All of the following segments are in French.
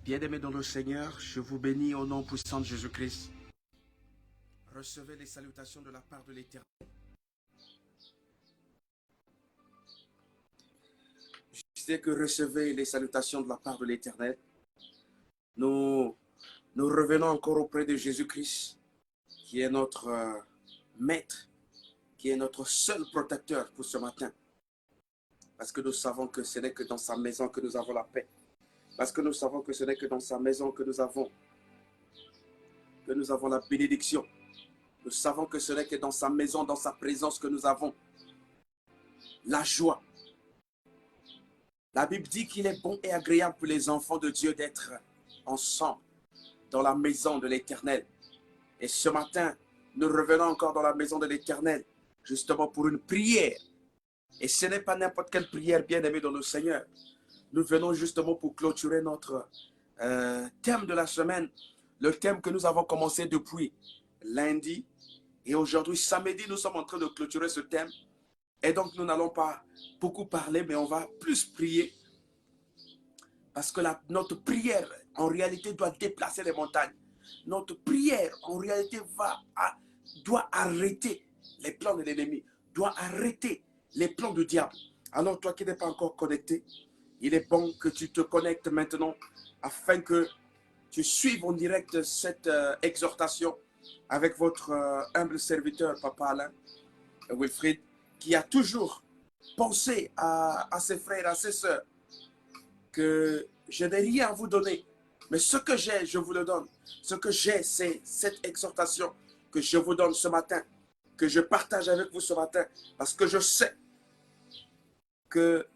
Bien-aimés dans le Seigneur, je vous bénis au nom puissant de Jésus-Christ. Recevez les salutations de la part de l'Éternel. Je sais que recevez les salutations de la part de l'Éternel. Nous revenons encore auprès de Jésus-Christ, qui est notre maître, qui est notre seul protecteur pour ce matin. Parce que nous savons que ce n'est que dans sa maison que nous avons la paix. Parce que nous savons que ce n'est que dans sa maison que nous avons la bénédiction. Nous savons que ce n'est que dans sa maison, dans sa présence que nous avons la joie. La Bible dit qu'il est bon et agréable pour les enfants de Dieu d'être ensemble dans la maison de l'Éternel. Et ce matin, nous revenons encore dans la maison de l'Éternel, justement pour une prière. Et ce n'est pas n'importe quelle prière, bien-aimée dans le Seigneur. Nous venons justement pour clôturer notre thème de la semaine, le thème que nous avons commencé depuis lundi. Et aujourd'hui, samedi, nous sommes en train de clôturer ce thème. Et donc, nous n'allons pas beaucoup parler, mais on va plus prier. Parce que notre prière, en réalité, doit déplacer les montagnes. Notre prière, en réalité, doit arrêter les plans de l'ennemi, doit arrêter les plans du diable. Alors, toi qui n'es pas encore connecté, il est bon que tu te connectes maintenant afin que tu suives en direct cette exhortation avec votre humble serviteur, Papa Alain Wilfrid, qui a toujours pensé à ses frères, à ses sœurs, que je n'ai rien à vous donner, mais ce que j'ai, je vous le donne. Ce que j'ai, c'est cette exhortation que je vous donne ce matin, que je partage avec vous ce matin, parce que je sais que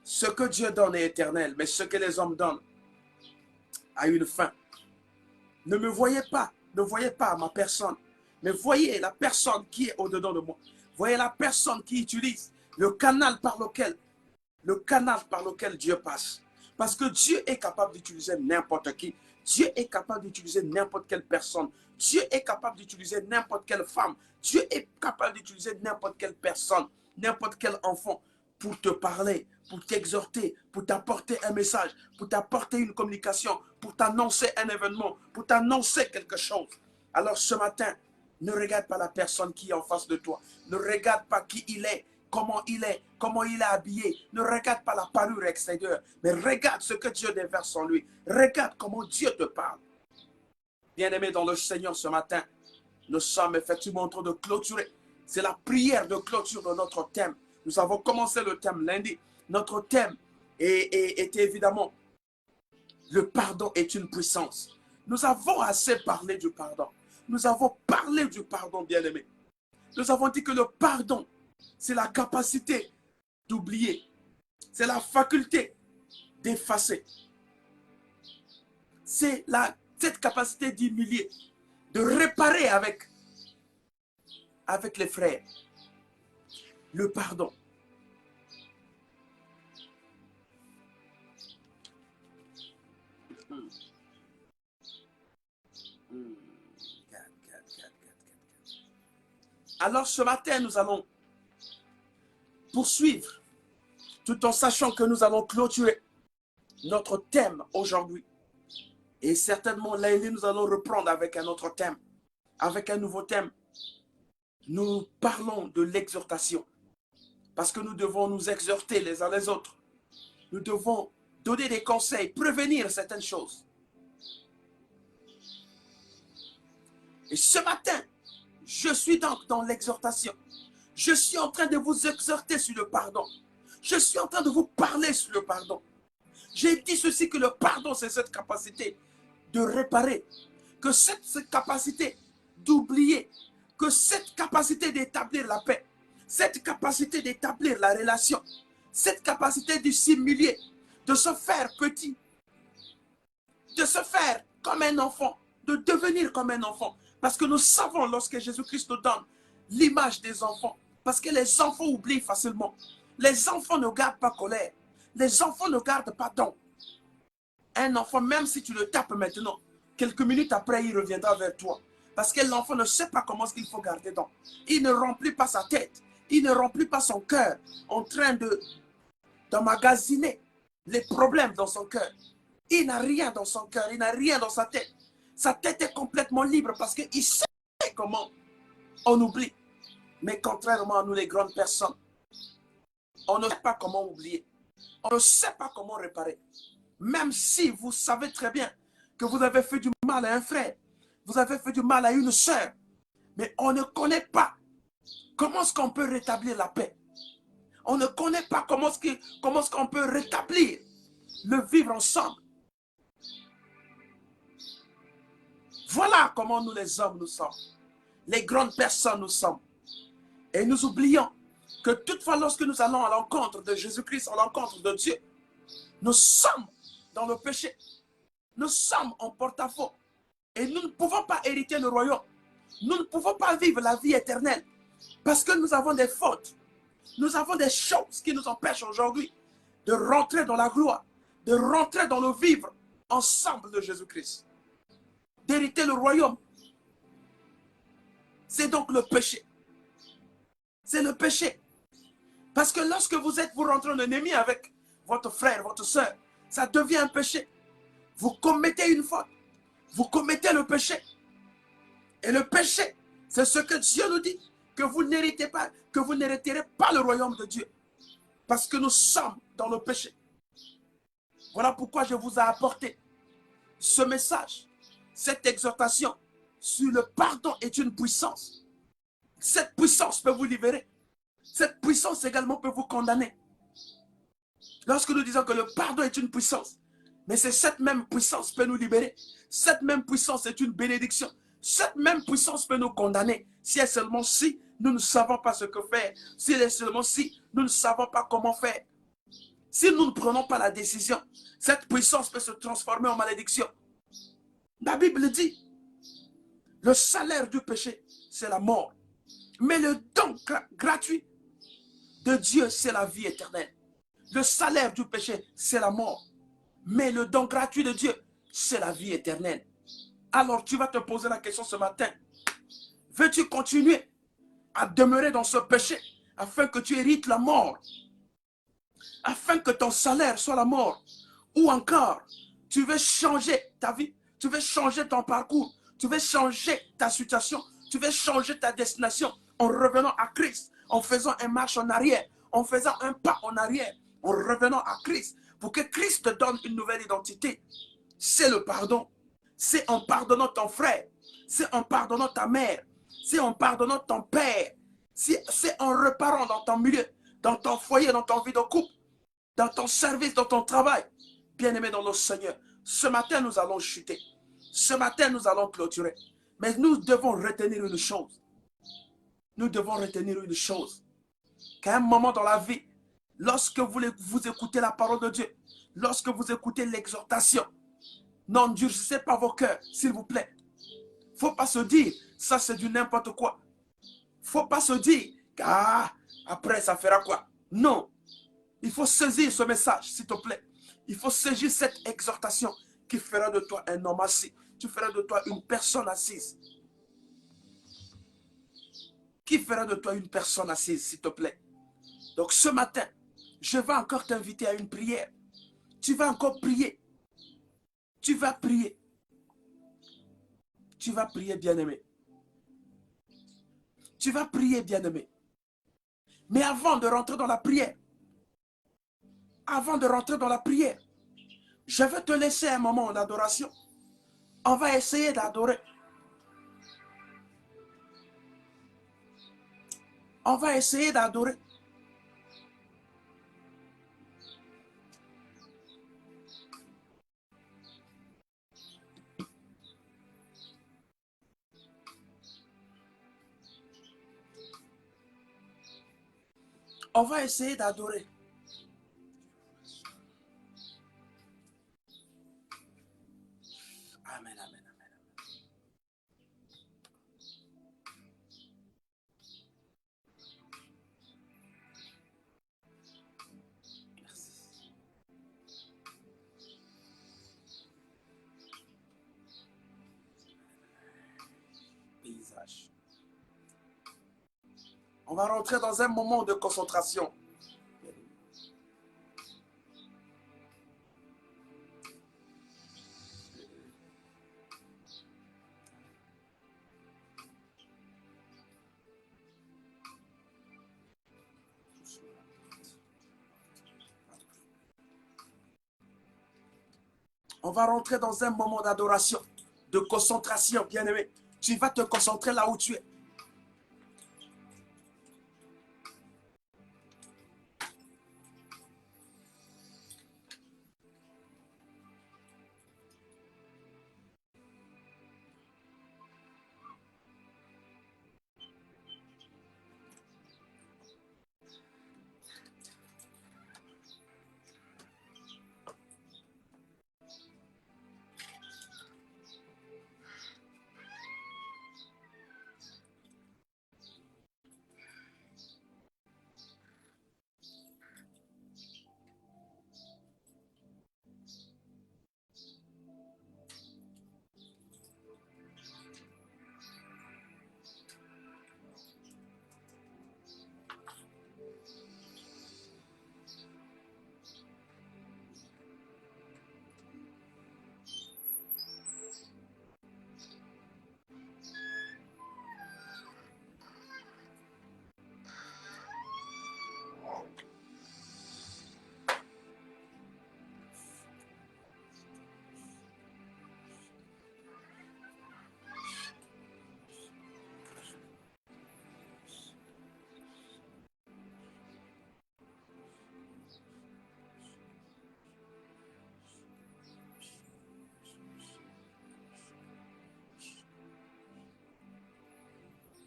ce que Dieu donne est éternel, mais ce que les hommes donnent a une fin. Ne me voyez pas, ne voyez pas ma personne, mais voyez la personne qui est au-dedans de moi. Voyez la personne qui utilise le canal par lequel Dieu passe. Parce que Dieu est capable d'utiliser n'importe qui. Dieu est capable d'utiliser n'importe quelle personne. Dieu est capable d'utiliser n'importe quelle femme. Dieu est capable d'utiliser n'importe quelle personne, n'importe quel enfant pour te parler, pour t'exhorter, pour t'apporter un message, pour t'apporter une communication, pour t'annoncer un événement, pour t'annoncer quelque chose. Alors ce matin, ne regarde pas la personne qui est en face de toi. Ne regarde pas qui il est, comment il est habillé. Ne regarde pas la parure extérieure, mais regarde ce que Dieu déverse en lui. Regarde comment Dieu te parle. Bien-aimé dans le Seigneur, ce matin, nous sommes effectivement en train de clôturer. C'est la prière de clôture de notre thème. Nous avons commencé le thème lundi. Notre thème était évidemment le pardon est une puissance. Nous avons assez parlé du pardon. Nous avons parlé du pardon, bien-aimé. Nous avons dit que le pardon, c'est la capacité d'oublier. C'est la faculté d'effacer. C'est cette capacité d'humilier, de réparer avec les frères. Le pardon. Alors ce matin, nous allons poursuivre, tout en sachant que nous allons clôturer notre thème aujourd'hui. Et certainement, lundi, nous allons reprendre avec un autre thème, avec un nouveau thème. Nous parlons de l'exhortation, parce que nous devons nous exhorter les uns les autres. Nous devons donner des conseils, prévenir certaines choses. Et ce matin, je suis donc dans l'exhortation. Je suis en train de vous exhorter sur le pardon. Je suis en train de vous parler sur le pardon. J'ai dit ceci, que le pardon, c'est cette capacité de réparer, que cette capacité d'oublier, que cette capacité d'établir la paix, cette capacité d'établir la relation, cette capacité de s'humilier, de se faire petit, de se faire comme un enfant, de devenir comme un enfant. Parce que nous savons, lorsque Jésus-Christ nous donne l'image des enfants, parce que les enfants oublient facilement. Les enfants ne gardent pas colère. Les enfants ne gardent pas don. Un enfant, même si tu le tapes maintenant, quelques minutes après, il reviendra vers toi. Parce que l'enfant ne sait pas comment il faut garder don. Il ne remplit pas sa tête. Il ne remplit pas son cœur en train d'emmagasiner les problèmes dans son cœur. Il n'a rien dans son cœur, il n'a rien dans sa tête. Sa tête est complètement libre parce qu'il sait comment on oublie. Mais contrairement à nous, les grandes personnes, on ne sait pas comment oublier. On ne sait pas comment réparer. Même si vous savez très bien que vous avez fait du mal à un frère, vous avez fait du mal à une sœur, mais on ne connaît pas comment est-ce qu'on peut rétablir la paix. On ne connaît pas comment est-ce qu'on peut rétablir le vivre ensemble. Voilà comment nous les hommes nous sommes. Les grandes personnes nous sommes. Et nous oublions que toutefois lorsque nous allons à l'encontre de Jésus-Christ, à l'encontre de Dieu, nous sommes dans le péché. Nous sommes en porte-à-faux. Et nous ne pouvons pas hériter le royaume. Nous ne pouvons pas vivre la vie éternelle. Parce que nous avons des fautes. Nous avons des choses qui nous empêchent aujourd'hui de rentrer dans la gloire, de rentrer dans le vivre ensemble de Jésus-Christ. D'hériter le royaume. C'est donc le péché. C'est le péché. Parce que lorsque vous rentrez en ennemi avec votre frère, votre soeur, ça devient un péché. Vous commettez une faute. Vous commettez le péché. Et le péché, c'est ce que Dieu nous dit, que vous n'héritez pas, que vous n'hériterez pas le royaume de Dieu. Parce que nous sommes dans le péché. Voilà pourquoi je vous ai apporté ce message, cette exhortation sur le pardon est une puissance. Cette puissance peut vous libérer. Cette puissance également peut vous condamner. Lorsque nous disons que le pardon est une puissance, mais c'est cette même puissance peut nous libérer. Cette même puissance est une bénédiction. Cette même puissance peut nous condamner. Si et seulement si nous ne savons pas ce que faire. Si et seulement si nous ne savons pas comment faire. Si nous ne prenons pas la décision, cette puissance peut se transformer en malédiction. La Bible dit, le salaire du péché, c'est la mort. Mais le don gratuit de Dieu, c'est la vie éternelle. Le salaire du péché, c'est la mort. Mais le don gratuit de Dieu, c'est la vie éternelle. Alors tu vas te poser la question ce matin. Veux-tu continuer à demeurer dans ce péché afin que tu hérites la mort? Afin que ton salaire soit la mort? Ou encore, tu veux changer ta vie? Tu veux changer ton parcours? Tu veux changer ta situation? Tu veux changer ta destination en revenant à Christ, en faisant une marche en arrière, en faisant un pas en arrière, en revenant à Christ, pour que Christ te donne une nouvelle identité? C'est le pardon. C'est en pardonnant ton frère. C'est en pardonnant ta mère. C'est en pardonnant ton père. C'est en reparant dans ton milieu, dans ton foyer, dans ton vie de couple, dans ton service, dans ton travail. Bien-aimé dans le Seigneur, ce matin, nous allons chuter. Ce matin, nous allons clôturer. Mais nous devons retenir une chose. Nous devons retenir une chose. Qu'à un moment dans la vie, lorsque vous écoutez la parole de Dieu, lorsque vous écoutez l'exhortation, n'endurcissez pas vos cœurs, s'il vous plaît. Il ne faut pas se dire, ça c'est du n'importe quoi. Il ne faut pas se dire, ah, après ça fera quoi? Non. Il faut saisir ce message, s'il te plaît. Il faut saisir cette exhortation qui fera de toi un homme assis. Tu feras de toi une personne assise. Qui fera de toi une personne assise, s'il te plaît. Donc ce matin, je vais encore t'inviter à une prière. Tu vas encore prier. Tu vas prier. Tu vas prier, bien-aimé. Tu vas prier, bien-aimé. Mais avant de rentrer dans la prière, je vais te laisser un moment d'adoration. On va essayer d'adorer. On va essayer d'adorer. On va essayer d'adorer. Amen, amen, amen. Merci. Paysage. On va rentrer dans un moment de concentration. On va rentrer dans un moment d'adoration, de concentration, bien-aimé. Tu vas te concentrer là où tu es.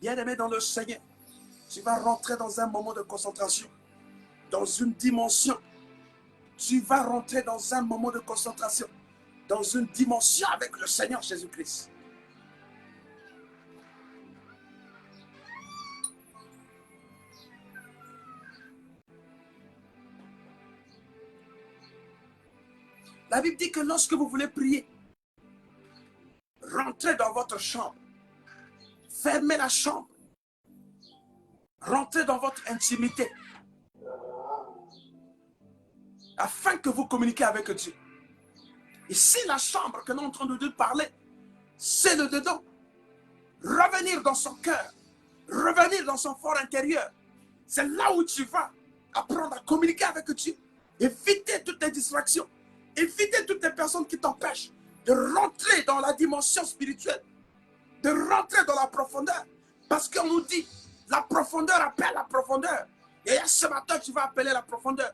Bien-aimé dans le Seigneur, tu vas rentrer dans un moment de concentration, dans une dimension. Tu vas rentrer dans un moment de concentration, dans une dimension avec le Seigneur Jésus-Christ. La Bible dit que lorsque vous voulez prier, rentrez dans votre chambre, fermez la chambre, rentrez dans votre intimité, afin que vous communiquiez avec Dieu. Ici, la chambre que nous sommes en train de parler, c'est le dedans. Revenir dans son cœur, revenir dans son fort intérieur. C'est là où tu vas apprendre à communiquer avec Dieu. Éviter toutes les distractions. Éviter toutes les personnes qui t'empêchent de rentrer dans la dimension spirituelle, de rentrer dans la profondeur. Parce qu'on nous dit, la profondeur appelle la profondeur. Et ce matin, tu vas appeler la profondeur.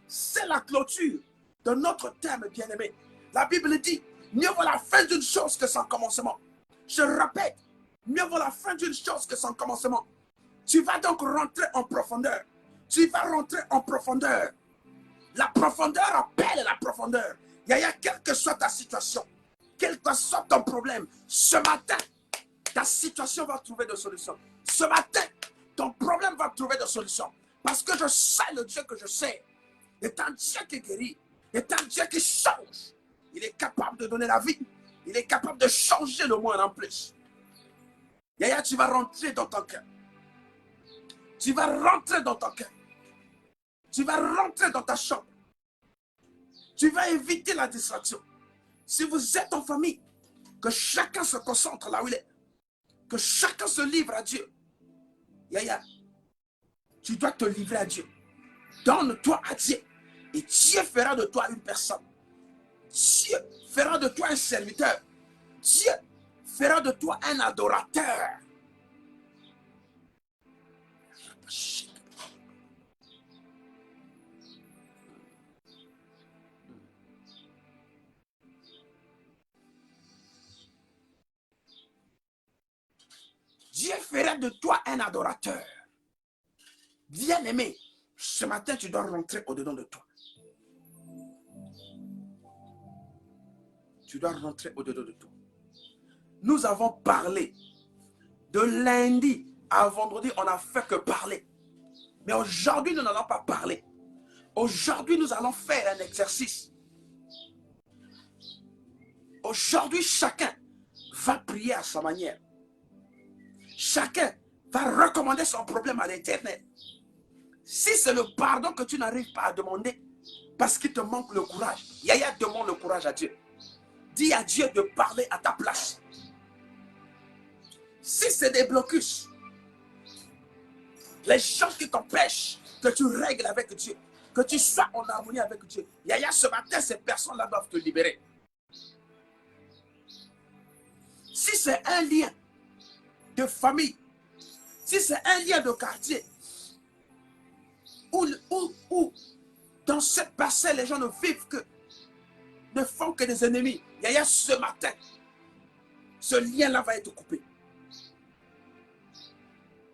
C'est la clôture de notre thème, bien-aimé. La Bible dit, mieux vaut la fin d'une chose que son commencement. Je répète, mieux vaut la fin d'une chose que son commencement. Tu vas donc rentrer en profondeur. Tu vas rentrer en profondeur. La profondeur appelle la profondeur. Yaya, quelle que soit ta situation, quel que soit ton problème, ce matin, ta situation va trouver des solutions. Ce matin, ton problème va trouver des solutions. Parce que je sais le Dieu que je sais. Est un Dieu qui guérit. Est un Dieu qui change. Il est capable de donner la vie. Il est capable de changer le monde en plus. Yaya, tu vas rentrer dans ton cœur. Tu vas rentrer dans ton cœur. Tu vas rentrer dans ta chambre. Tu vas éviter la distraction. Si vous êtes en famille, que chacun se concentre là où il est. Que chacun se livre à Dieu. Yaya, tu dois te livrer à Dieu. Donne-toi à Dieu. Et Dieu fera de toi une personne. Dieu fera de toi un serviteur. Dieu fera de toi un adorateur. Dieu fera de toi un adorateur. Bien-aimé, ce matin, tu dois rentrer au-dedans de toi. Tu dois rentrer au-dedans de toi. Nous avons parlé de lundi à vendredi, on n'a fait que parler. Mais aujourd'hui, nous n'allons pas parler. Aujourd'hui, nous allons faire un exercice. Aujourd'hui, chacun va prier à sa manière. Chacun va recommander son problème à l'Éternel. Si c'est le pardon que tu n'arrives pas à demander, parce qu'il te manque le courage, Yaya, demande le courage à Dieu. Dis à Dieu de parler à ta place. Si c'est des blocus, les gens qui t'empêchent que tu règles avec Dieu, que tu sois en harmonie avec Dieu, Yaya, ce matin, ces personnes-là doivent te libérer. si c'est un lien de famille, si c'est un lien de quartier, où dans cette parcelle, les gens ne vivent que, ne font que des ennemis. Yaya, ce matin, ce lien-là va être coupé.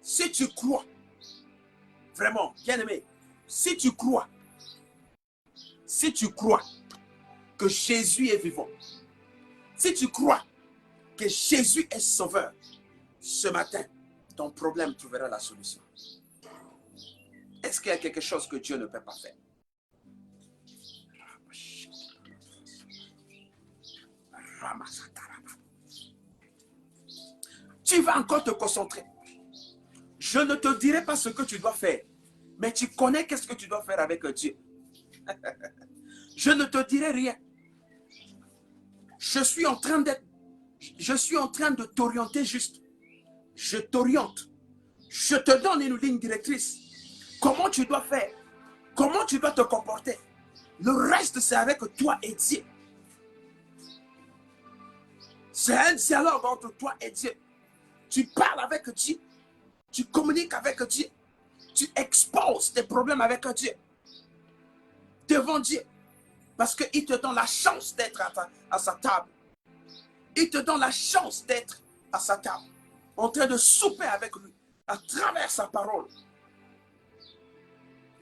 Si tu crois, vraiment, bien aimé, si tu crois que Jésus est vivant, si tu crois que Jésus est sauveur, ce matin, ton problème trouvera la solution. Est-ce qu'il y a quelque chose que Dieu ne peut pas faire? Tu vas encore te concentrer. Je ne te dirai pas ce que tu dois faire, mais tu connais qu'est-ce que tu dois faire avec Dieu. Je ne te dirai rien. Je suis en train de t'orienter juste. Je t'oriente. Je te donne une ligne directrice. Comment tu dois faire? Comment tu dois te comporter? Le reste, c'est avec toi et Dieu. C'est un dialogue entre toi et Dieu. Tu parles avec Dieu. Tu communiques avec Dieu. Tu exposes tes problèmes avec Dieu. Devant Dieu. Parce qu'il te donne la chance d'être à sa table. Il te donne la chance d'être à sa table. En train de souper avec lui. À travers sa parole.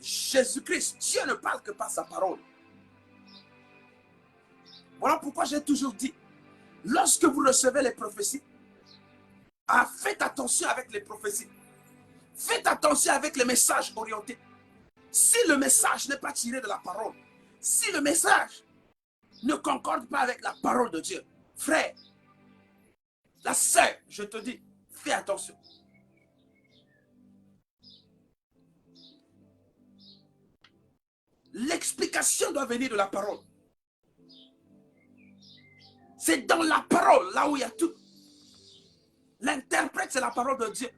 Jésus-Christ, Dieu ne parle que par sa parole. Voilà pourquoi j'ai toujours dit, lorsque vous recevez les prophéties, faites attention avec les prophéties. Faites attention avec les messages orientés. Si le message n'est pas tiré de la parole, si le message ne concorde pas avec la parole de Dieu, frère, la sœur, je te dis, fais attention. L'explication doit venir de la parole. C'est dans la parole, là où il y a tout. L'interprète, c'est la parole de Dieu.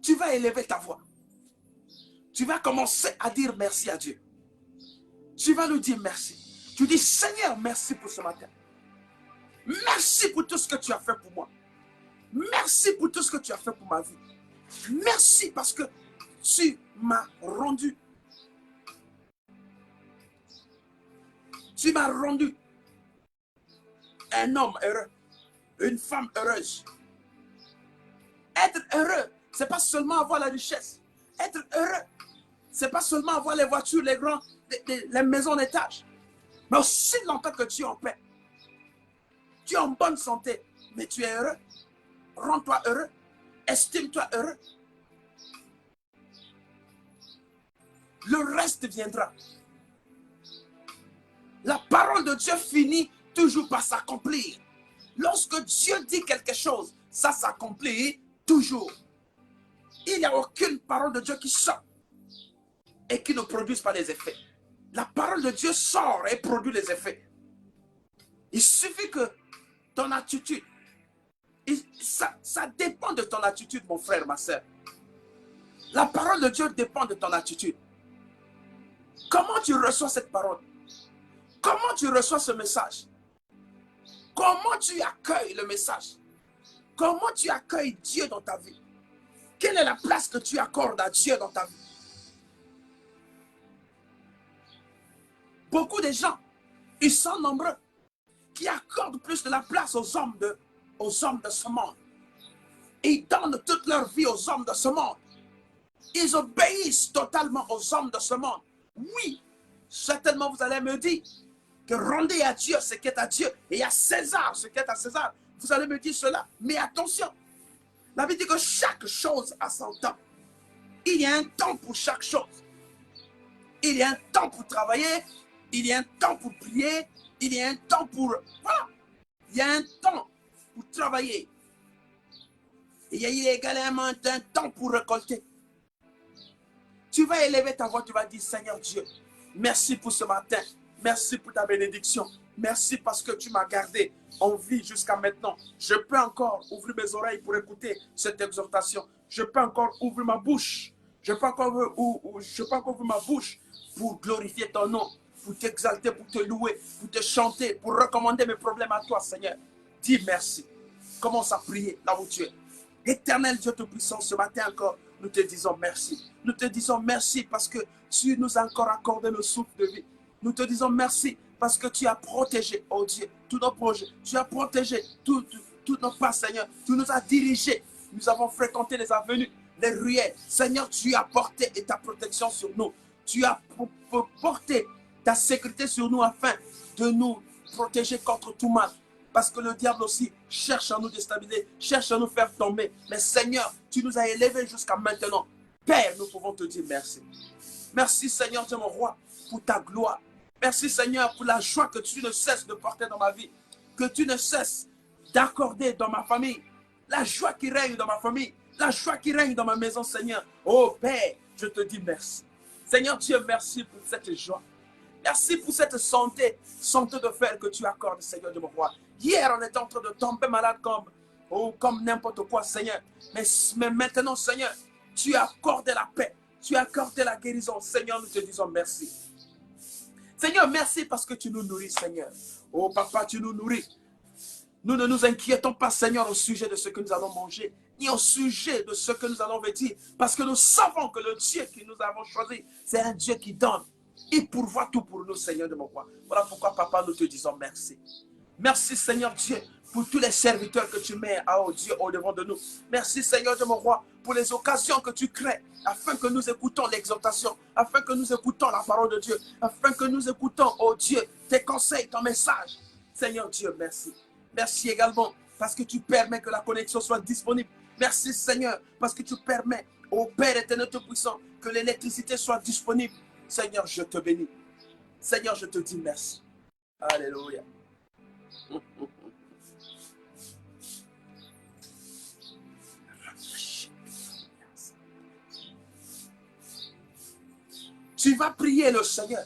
Tu vas élever ta voix. Tu vas commencer à dire merci à Dieu. Tu vas lui dire merci. Tu dis, Seigneur, merci pour ce matin. Merci pour tout ce que tu as fait pour moi. Merci pour tout ce que tu as fait pour ma vie. Merci parce que tu m'as rendu. Tu m'as rendu un homme heureux, une femme heureuse. Être heureux, ce n'est pas seulement avoir la richesse. Être heureux, ce n'est pas seulement avoir les voitures, les maisons d'étage. Mais aussi longtemps que tu es en paix. Tu es en bonne santé, mais tu es heureux. Rends-toi heureux. Estime-toi heureux. Le reste viendra. La parole de Dieu finit toujours par s'accomplir. Lorsque Dieu dit quelque chose, ça s'accomplit toujours. Il n'y a aucune parole de Dieu qui sort et qui ne produise pas les effets. La parole de Dieu sort et produit les effets. Il suffit que ton attitude, ça dépend de ton attitude, mon frère, ma soeur. La parole de Dieu dépend de ton attitude. Comment tu reçois cette parole? Comment tu reçois ce message? Comment tu accueilles le message? Comment tu accueilles Dieu dans ta vie? Quelle est la place que tu accordes à Dieu dans ta vie? Beaucoup de gens, ils sont nombreux, qui accordent plus de la place aux hommes de ce monde. Ils donnent toute leur vie aux hommes de ce monde. Ils obéissent totalement aux hommes de ce monde. Oui, certainement vous allez me dire que rendez à Dieu ce qui est à Dieu et à César ce qui est à César. Vous allez me dire cela. Mais attention, la Bible dit que chaque chose a son temps. Il y a un temps pour chaque chose. Il y a un temps pour travailler. Il y a un temps pour prier. Il y a un temps pour... Voilà. Il y a un temps pour travailler. Il y a également un temps pour récolter. Tu vas élever ta voix, tu vas dire, Seigneur Dieu, merci pour ce matin. Merci pour ta bénédiction. Merci parce que tu m'as gardé en vie jusqu'à maintenant. Je peux encore ouvrir mes oreilles pour écouter cette exhortation. Je peux encore ouvrir ma bouche. Je peux encore ouvrir ma bouche pour glorifier ton nom. pour t'exalter, pour te louer, pour te chanter, pour recommander mes problèmes à toi, Seigneur. Dis merci. Commence à prier là où tu es. Éternel Dieu Tout-Puissant, ce matin encore, nous te disons merci. Nous te disons merci parce que tu nous as encore accordé le souffle de vie. Nous te disons merci parce que tu as protégé, oh Dieu, tous nos projets. Tu as protégé tous nos pas, Seigneur. Tu nous as dirigés. Nous avons fréquenté les avenues, les ruelles. Seigneur, tu as porté ta protection sur nous. Tu as porté ta sécurité sur nous afin de nous protéger contre tout mal. Parce que le diable aussi cherche à nous déstabiliser, cherche à nous faire tomber. Mais Seigneur, tu nous as élevés jusqu'à maintenant. Père, nous pouvons te dire merci. Merci Seigneur, Dieu mon roi, pour ta gloire. Merci Seigneur pour la joie que tu ne cesses de porter dans ma vie. Que tu ne cesses d'accorder dans ma famille. La joie qui règne dans ma famille. La joie qui règne dans ma maison, Seigneur. Oh Père, je te dis merci. Seigneur Dieu, merci pour cette joie. Merci pour cette santé de fer que tu accordes, Seigneur de mon roi. Hier, on était en train de tomber malade comme n'importe quoi, Seigneur. Mais maintenant, Seigneur, tu as accordé la paix. Tu as accordé la guérison. Seigneur, nous te disons merci. Seigneur, merci parce que tu nous nourris, Seigneur. Oh, Papa, tu nous nourris. Nous ne nous inquiétons pas, Seigneur, au sujet de ce que nous allons manger, ni au sujet de ce que nous allons vêtir, parce que nous savons que le Dieu que nous avons choisi, c'est un Dieu qui donne. Il pourvoit tout pour nous, Seigneur de mon roi. Voilà pourquoi, Papa, nous te disons merci. Merci, Seigneur Dieu, pour tous les serviteurs que tu mets, oh Dieu, au-devant de nous. Merci, Seigneur de mon roi, pour les occasions que tu crées, afin que nous écoutons l'exhortation, afin que nous écoutons la parole de Dieu, afin que nous écoutons, oh Dieu, tes conseils, ton message. Seigneur Dieu, merci. Merci également parce que tu permets que la connexion soit disponible. Merci, Seigneur, parce que tu permets, ô Père éternel tout-puissant, que l'électricité soit disponible. Seigneur, je te bénis. Seigneur, je te dis merci. Alléluia. Tu vas prier le Seigneur.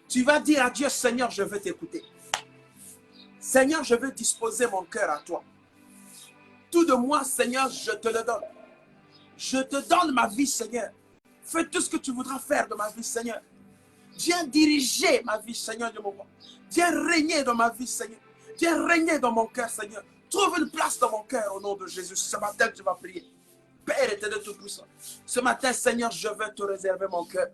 Tu vas dire à Dieu, Seigneur, je veux t'écouter. Seigneur, je veux disposer mon cœur à toi. Tout de moi, Seigneur, je te le donne. Je te donne ma vie, Seigneur. Fais tout ce que tu voudras faire de ma vie, Seigneur. Viens diriger ma vie, Seigneur de mon roi. Viens régner dans ma vie, Seigneur. Viens régner dans mon cœur, Seigneur. Trouve une place dans mon cœur au nom de Jésus. Ce matin, tu vas prier. Père éternel tout-puissant. Ce matin, Seigneur, je vais te réserver mon cœur.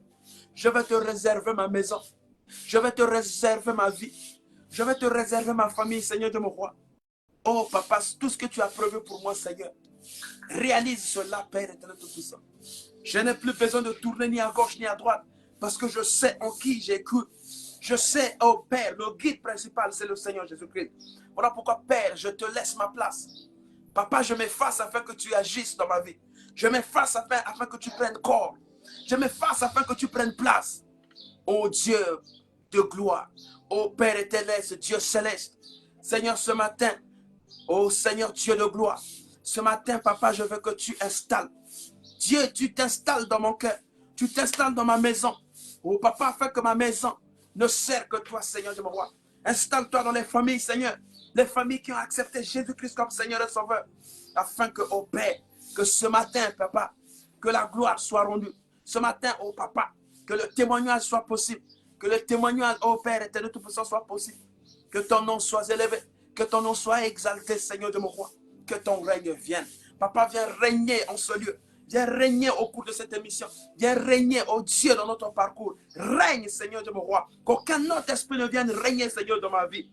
Je vais te réserver ma maison. Je vais te réserver ma vie. Je vais te réserver ma famille, Seigneur de mon roi. Oh, Papa, tout ce que tu as prévu pour moi, Seigneur. Réalise cela, Père éternel tout-puissant. Je n'ai plus besoin de tourner ni à gauche ni à droite. Parce que je sais en qui j'ai cru. Je sais, oh Père, le guide principal, c'est le Seigneur Jésus-Christ. Voilà pourquoi, Père, je te laisse ma place. Papa, je m'efface afin que tu agisses dans ma vie. Je m'efface afin que tu prennes corps. Je m'efface afin que tu prennes place. Oh Dieu de gloire. Oh Père éternel, ce Dieu céleste. Seigneur, ce matin, oh Seigneur Dieu de gloire. Ce matin, Papa, je veux que tu installes. Dieu, tu t'installes dans mon cœur. Tu t'installes dans ma maison. Oh Papa, afin que ma maison ne sert que toi, Seigneur de mon roi. Installe-toi dans les familles, Seigneur. Les familles qui ont accepté Jésus-Christ comme Seigneur et Sauveur. Afin que, oh Père, que ce matin, Papa, que la gloire soit rendue. Ce matin, oh Papa, que le témoignage soit possible. Que le témoignage, oh Père éternel tout-puissant, soit possible. Que ton nom soit élevé. Que ton nom soit exalté, Seigneur de mon roi. Que ton règne vienne. Papa, viens régner en ce lieu. Viens régner au cours de cette émission. Viens régner, oh Dieu, dans notre parcours. Règne, Seigneur de mon roi. Qu'aucun autre esprit ne vienne régner, Seigneur, dans ma vie.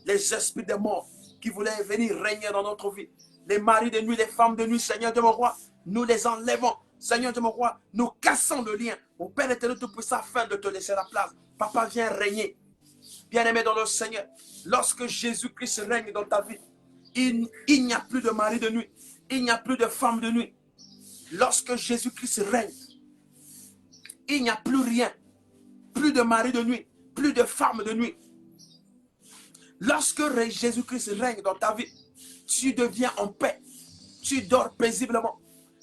Les esprits des morts qui voulaient venir régner dans notre vie. Les maris de nuit, les femmes de nuit, Seigneur de mon roi. Nous les enlevons. Seigneur de mon roi, nous cassons le lien. Au Père éternel tout-puissant, afin de te laisser la place. Papa, viens régner. Bien-aimé dans le Seigneur, lorsque Jésus-Christ règne dans ta vie, il n'y a plus de mari de nuit. Il n'y a plus de femme de nuit. Lorsque Jésus-Christ règne, il n'y a plus rien. Plus de mari de nuit, plus de femme de nuit. Lorsque Jésus-Christ règne dans ta vie, tu deviens en paix. Tu dors paisiblement.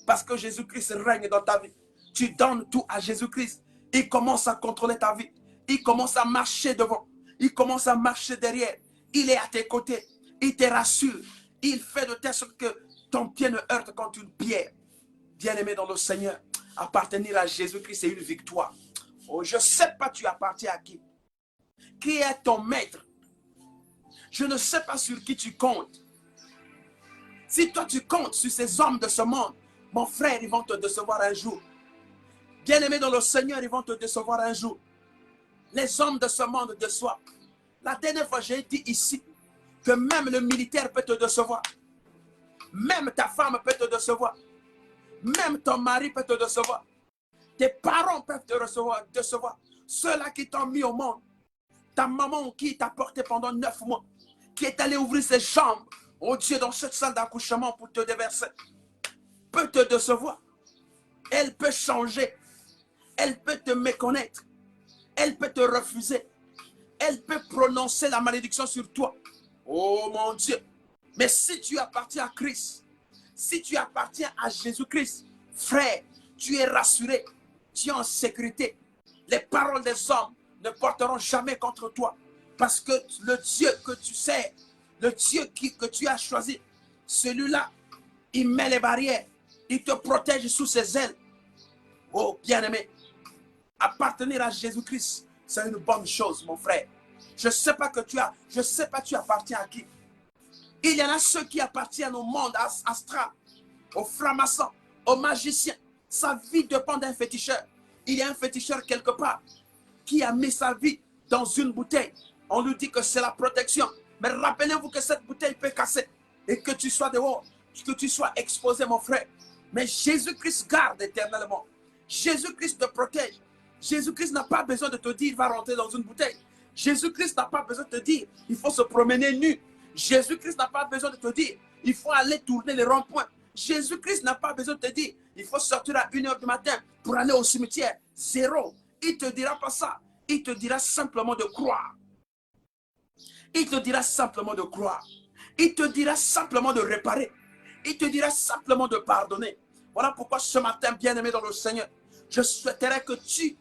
Parce que Jésus-Christ règne dans ta vie. Tu donnes tout à Jésus-Christ. Il commence à contrôler ta vie. Il commence à marcher devant. Il commence à marcher derrière. Il est à tes côtés. Il te rassure. Il fait de telle sorte que ton pied ne heurte contre une pierre. Bien-aimé dans le Seigneur, appartenir à Jésus-Christ, c'est une victoire. Oh, je ne sais pas tu appartiens à qui. Qui est ton maître? Je ne sais pas sur qui tu comptes. Si toi tu comptes sur ces hommes de ce monde, mon frère, ils vont te décevoir un jour. Bien-aimé dans le Seigneur, ils vont te décevoir un jour. Les hommes de ce monde déçoivent. La dernière fois, j'ai dit ici que même le militaire peut te décevoir. Même ta femme peut te décevoir. Même ton mari peut te décevoir. Tes parents peuvent te décevoir. Ceux-là qui t'ont mis au monde. Ta maman qui t'a porté pendant 9 mois. Qui est allée ouvrir ses jambes. Oh Dieu, dans cette salle d'accouchement pour te déverser. Peut te décevoir. Elle peut changer. Elle peut te méconnaître. Elle peut te refuser. Elle peut prononcer la malédiction sur toi. Oh mon Dieu. Mais si tu appartiens à Christ, si tu appartiens à Jésus-Christ, frère, tu es rassuré, tu es en sécurité. Les paroles des hommes ne porteront jamais contre toi. Parce que le Dieu que tu sais, le Dieu que tu as choisi, celui-là, il met les barrières, il te protège sous ses ailes. Oh bien-aimé, appartenir à Jésus-Christ, c'est une bonne chose, mon frère. Je ne sais pas que je sais pas tu appartiens à qui. Il y en a ceux qui appartiennent au monde astral, aux francs-maçons, aux magiciens. Sa vie dépend d'un féticheur. Il y a un féticheur quelque part qui a mis sa vie dans une bouteille. On lui dit que c'est la protection. Mais rappelez-vous que cette bouteille peut casser et que tu sois dehors, que tu sois exposé, mon frère. Mais Jésus-Christ garde éternellement. Jésus-Christ te protège. Jésus-Christ n'a pas besoin de te dire, va rentrer dans une bouteille. Jésus-Christ n'a pas besoin de te dire, il faut se promener nu. Jésus-Christ n'a pas besoin de te dire, il faut aller tourner les ronds-points. Jésus-Christ n'a pas besoin de te dire, il faut sortir à 1 h du matin pour aller au cimetière. Zéro. Il ne te dira pas ça. Il te dira simplement de croire. Il te dira simplement de croire. Il te dira simplement de réparer. Il te dira simplement de pardonner. Voilà pourquoi ce matin, bien-aimé dans le Seigneur, je souhaiterais que tu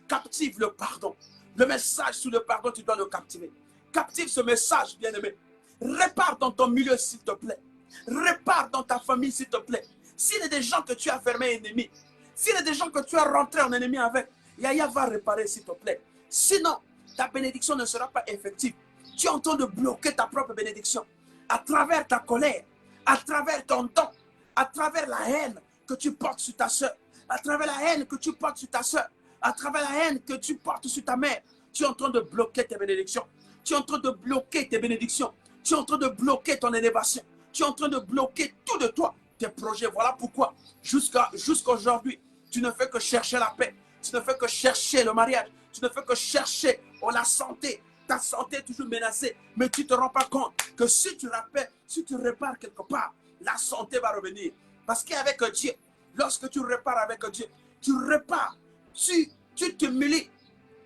captives le pardon. Le message sur le pardon, tu dois le captiver. Captive ce message, bien-aimé. Répare dans ton milieu, s'il te plaît. Répare dans ta famille, s'il te plaît. S'il y a des gens que tu as fermés ennemis, s'il y a des gens que tu as rentrés en ennemi avec, Yahya va réparer, s'il te plaît. Sinon, ta bénédiction ne sera pas effective. Tu es en train de bloquer ta propre bénédiction à travers ta colère, à travers ton don, à travers la haine que tu portes sur ta soeur, à travers la haine que tu portes sur ta soeur, à travers la haine que tu portes sur ta mère. Tu es en train de bloquer tes bénédictions. Tu es en train de bloquer tes bénédictions. Tu es en train de bloquer ton élévation. Tu es en train de bloquer tout de toi, tes projets. Voilà pourquoi, jusqu'à aujourd'hui, tu ne fais que chercher la paix. Tu ne fais que chercher le mariage. Tu ne fais que chercher la santé. Ta santé est toujours menacée. Mais tu ne te rends pas compte que si tu rappelles, si tu répares quelque part, la santé va revenir. Parce qu'avec Dieu, lorsque tu répares avec Dieu, tu répares, tu t'humilies,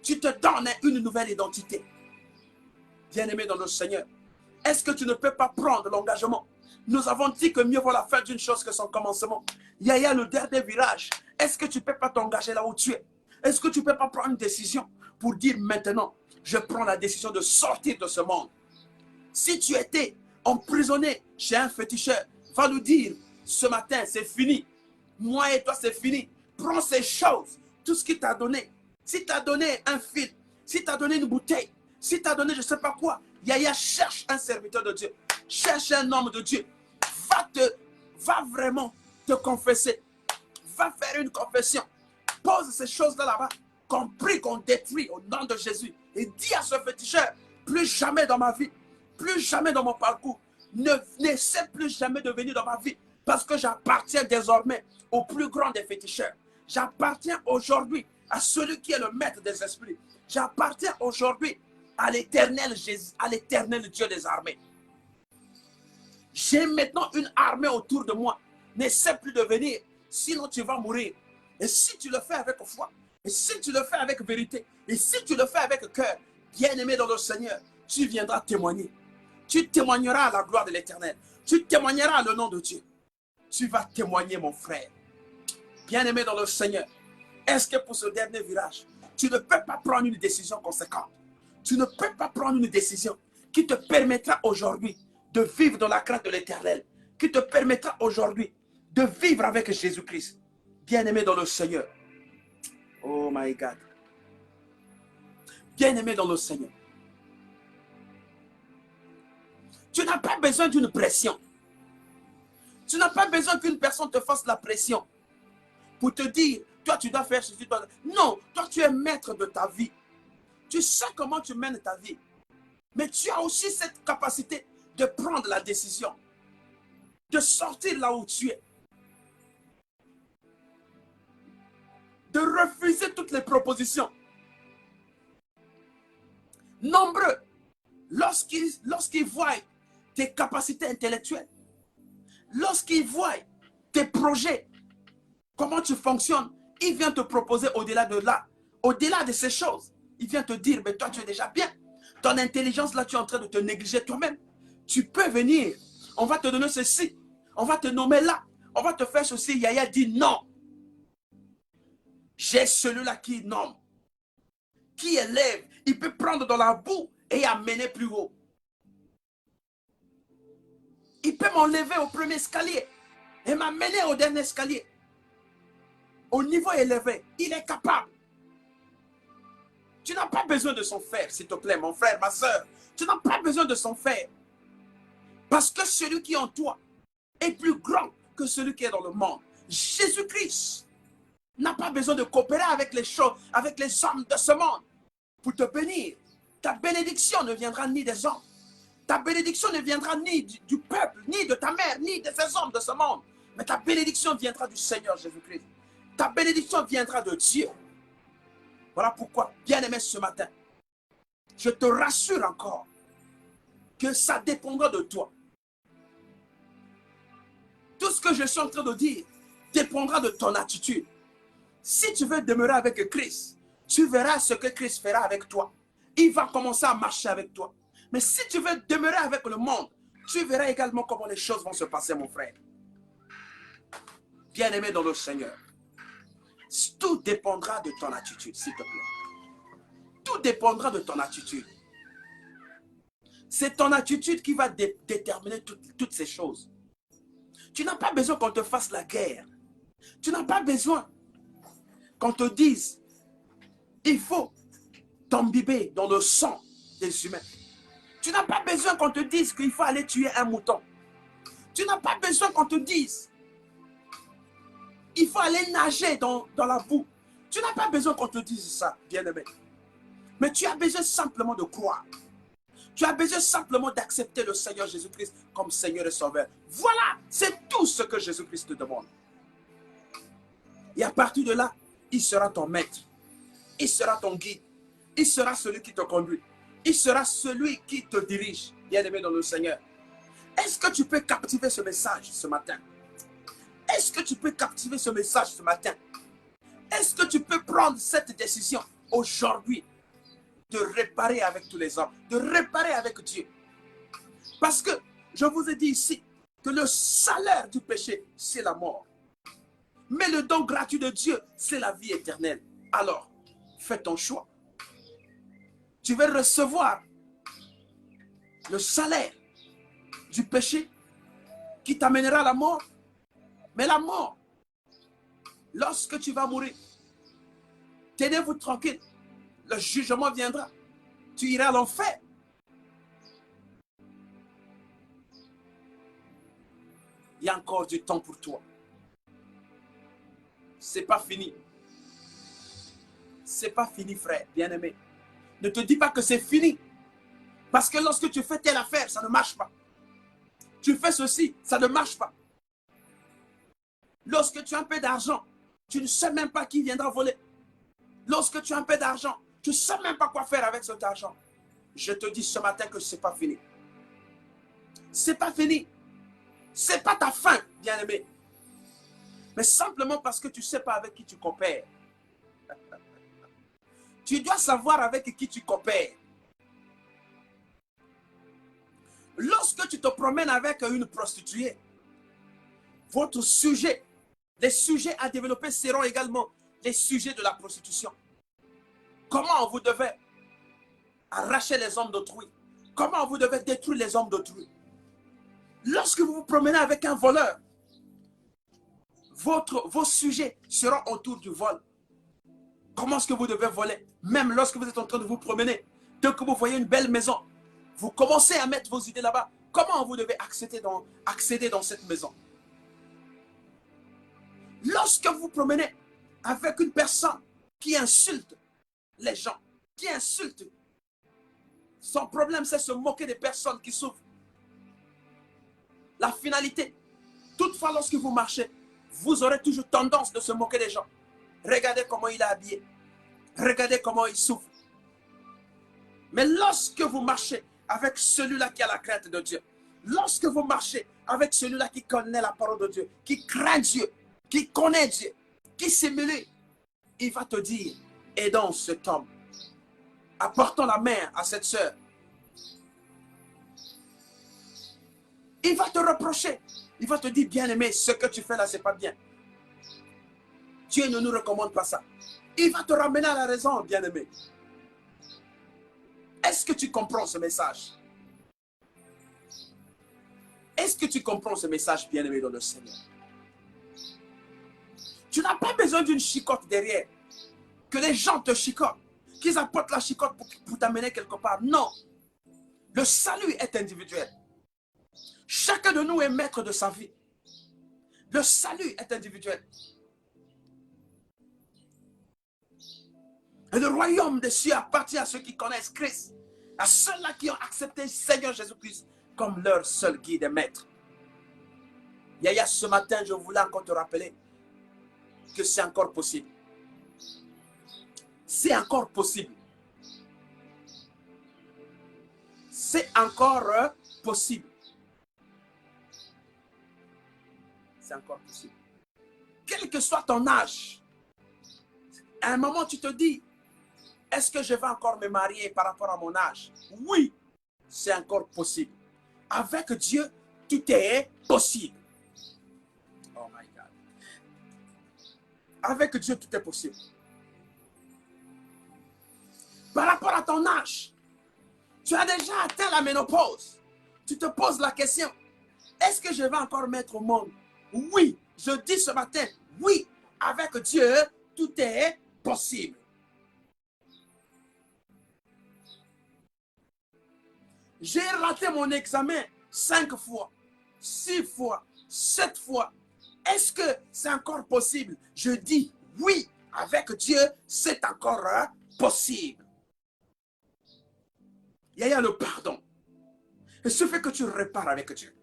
tu te donnes une nouvelle identité. Bien-aimé dans le Seigneur, est-ce que tu ne peux pas prendre l'engagement? Nous avons dit que mieux vaut la fin d'une chose que son commencement. Yahya, le dernier virage. Est-ce que tu ne peux pas t'engager là où tu es? Est-ce que tu ne peux pas prendre une décision pour dire maintenant, je prends la décision de sortir de ce monde? Si tu étais emprisonné chez un féticheur, va nous dire, ce matin, c'est fini. Moi et toi, c'est fini. Prends ces choses, tout ce qu'il t'a donné. Si tu as donné un fil, si tu as donné une bouteille, si tu as donné je ne sais pas quoi, Yahya, cherche un serviteur de Dieu. Cherche un homme de Dieu. Va vraiment te confesser. Va faire une confession. Pose ces choses-là là-bas. Qu'on prie, qu'on détruit au nom de Jésus. Et dis à ce féticheur, plus jamais dans ma vie, plus jamais dans mon parcours, n'essaie plus jamais de venir dans ma vie. Parce que j'appartiens désormais au plus grand des féticheurs. J'appartiens aujourd'hui à celui qui est le maître des esprits. J'appartiens aujourd'hui à l'éternel Jésus, à l'éternel Dieu des armées. J'ai maintenant une armée autour de moi. N'essaie plus de venir, sinon tu vas mourir. Et si tu le fais avec foi, et si tu le fais avec vérité, et si tu le fais avec cœur, bien-aimé dans le Seigneur, tu viendras témoigner. Tu témoigneras à la gloire de l'Éternel. Tu témoigneras le nom de Dieu. Tu vas témoigner, mon frère. Bien-aimé dans le Seigneur, est-ce que pour ce dernier virage, tu ne peux pas prendre une décision conséquente? Tu ne peux pas prendre une décision qui te permettra aujourd'hui de vivre dans la crainte de l'Éternel, qui te permettra aujourd'hui de vivre avec Jésus-Christ. Bien-aimé dans le Seigneur. Oh my God. Bien-aimé dans le Seigneur, tu n'as pas besoin d'une pression. Tu n'as pas besoin qu'une personne te fasse la pression pour te dire, toi tu dois faire ceci. Non, toi tu es maître de ta vie. Tu sais comment tu mènes ta vie. Mais tu as aussi cette capacité de prendre la décision, de sortir là où tu es, de refuser toutes les propositions. Nombreux, lorsqu'ils voient tes capacités intellectuelles, lorsqu'ils voient tes projets, comment tu fonctionnes, ils viennent te proposer au-delà de là, au-delà de ces choses. Ils viennent te dire, mais toi tu es déjà bien. Ton intelligence là, tu es en train de te négliger toi-même. Tu peux venir, on va te donner ceci, on va te nommer là, on va te faire ceci. Yaya dit non. J'ai celui-là qui nomme, qui élève. Il peut prendre dans la boue et amener plus haut. Il peut m'enlever au premier escalier et m'amener au dernier escalier. Au niveau élevé, il est capable. Tu n'as pas besoin de son faire, s'il te plaît, mon frère, ma soeur. Tu n'as pas besoin de son faire. Parce que celui qui est en toi est plus grand que celui qui est dans le monde. Jésus-Christ n'a pas besoin de coopérer avec les choses, avec les hommes de ce monde pour te bénir. Ta bénédiction ne viendra ni des hommes. Ta bénédiction ne viendra ni du peuple, ni de ta mère, ni de ces hommes de ce monde. Mais ta bénédiction viendra du Seigneur Jésus-Christ. Ta bénédiction viendra de Dieu. Voilà pourquoi, bien-aimé, ce matin, je te rassure encore que ça dépendra de toi. Tout ce que je suis en train de dire dépendra de ton attitude. Si tu veux demeurer avec Christ, tu verras ce que Christ fera avec toi. Il va commencer à marcher avec toi. Mais si tu veux demeurer avec le monde, tu verras également comment les choses vont se passer, mon frère. Bien-aimé dans le Seigneur, tout dépendra de ton attitude, s'il te plaît. Tout dépendra de ton attitude. C'est ton attitude qui va déterminer toutes ces choses. Tu n'as pas besoin qu'on te fasse la guerre. Tu n'as pas besoin qu'on te dise, il faut t'imbiber dans le sang des humains. Tu n'as pas besoin qu'on te dise qu'il faut aller tuer un mouton. Tu n'as pas besoin qu'on te dise, il faut aller nager dans la boue. Tu n'as pas besoin qu'on te dise ça, bien-aimé. Mais tu as besoin simplement de croire. Tu as besoin simplement d'accepter le Seigneur Jésus-Christ comme Seigneur et Sauveur. Voilà, c'est tout ce que Jésus-Christ te demande. Et à partir de là, il sera ton maître. Il sera ton guide. Il sera celui qui te conduit. Il sera celui qui te dirige, bien-aimé dans le Seigneur. Est-ce que tu peux captiver ce message ce matin? Est-ce que tu peux captiver ce message ce matin? Est-ce que tu peux prendre cette décision aujourd'hui de réparer avec tous les hommes, de réparer avec Dieu? Parce que je vous ai dit ici que le salaire du péché, c'est la mort. Mais le don gratuit de Dieu, c'est la vie éternelle. Alors, fais ton choix. Tu vas recevoir le salaire du péché qui t'amènera à la mort. Mais la mort, lorsque tu vas mourir, tenez-vous tranquille, le jugement viendra. Tu iras à l'enfer. Il y a encore du temps pour toi. C'est pas fini. C'est pas fini, frère, bien-aimé. Ne te dis pas que c'est fini. Parce que lorsque tu fais telle affaire, ça ne marche pas. Tu fais ceci, ça ne marche pas. Lorsque tu as un peu d'argent, tu ne sais même pas qui viendra voler. Lorsque tu as un peu d'argent, tu ne sais même pas quoi faire avec cet argent. Je te dis ce matin que ce n'est pas fini. Ce n'est pas fini. Ce n'est pas ta fin, bien-aimé. Mais simplement parce que tu ne sais pas avec qui tu coopères. Tu dois savoir avec qui tu coopères. Lorsque tu te promènes avec une prostituée, votre sujet, les sujets à développer seront également les sujets de la prostitution. Comment vous devez arracher les hommes d'autrui? Comment vous devez détruire les hommes d'autrui? Lorsque vous vous promenez avec un voleur, vos sujets seront autour du vol. Comment est-ce que vous devez voler? Même lorsque vous êtes en train de vous promener, dès que vous voyez une belle maison, vous commencez à mettre vos idées là-bas. Comment vous devez accéder dans cette maison? Lorsque vous vous promenez avec une personne qui insulte les gens, qui insulte, son problème c'est se moquer des personnes qui souffrent. La finalité, toutefois lorsque vous marchez, vous aurez toujours tendance de se moquer des gens. Regardez comment il est habillé. Regardez comment il souffre. Mais lorsque vous marchez avec celui-là qui a la crainte de Dieu, lorsque vous marchez avec celui-là qui connaît la parole de Dieu, qui craint Dieu, qui connaît Dieu, qui s'émule, il va te dire, aidons cet homme, apportons la main à cette sœur. Il va te reprocher, il va te dire, bien-aimé, ce que tu fais là, c'est pas bien. Dieu ne nous recommande pas ça. Il va te ramener à la raison, bien-aimé. Est-ce que tu comprends ce message? Est-ce que tu comprends ce message, bien-aimé dans le Seigneur? Tu n'as pas besoin d'une chicotte derrière. Que les gens te chicotent. Qu'ils apportent la chicotte pour t'amener quelque part. Non. Le salut est individuel. Chacun de nous est maître de sa vie. Le salut est individuel. Et le royaume des cieux appartient à ceux qui connaissent Christ. À ceux-là qui ont accepté le Seigneur Jésus-Christ comme leur seul guide et maître. Yaya, ce matin, je voulais encore te rappeler que c'est encore possible. C'est encore possible. C'est encore possible. C'est encore possible. Quel que soit ton âge, à un moment tu te dis, est-ce que je vais encore me marier par rapport à mon âge? Oui, c'est encore possible. Avec Dieu, tout est possible. Oh my God. Avec Dieu, tout est possible. Par rapport à ton âge, tu as déjà atteint la ménopause. Tu te poses la question, est-ce que je vais encore mettre au monde? Oui, je dis ce matin, oui, avec Dieu, tout est possible. J'ai raté mon examen 5 fois, 6 fois, 7 fois. Est-ce que c'est encore possible? Je dis oui, avec Dieu, c'est encore possible. Il y a le pardon. Et ce fait que tu répares avec Dieu.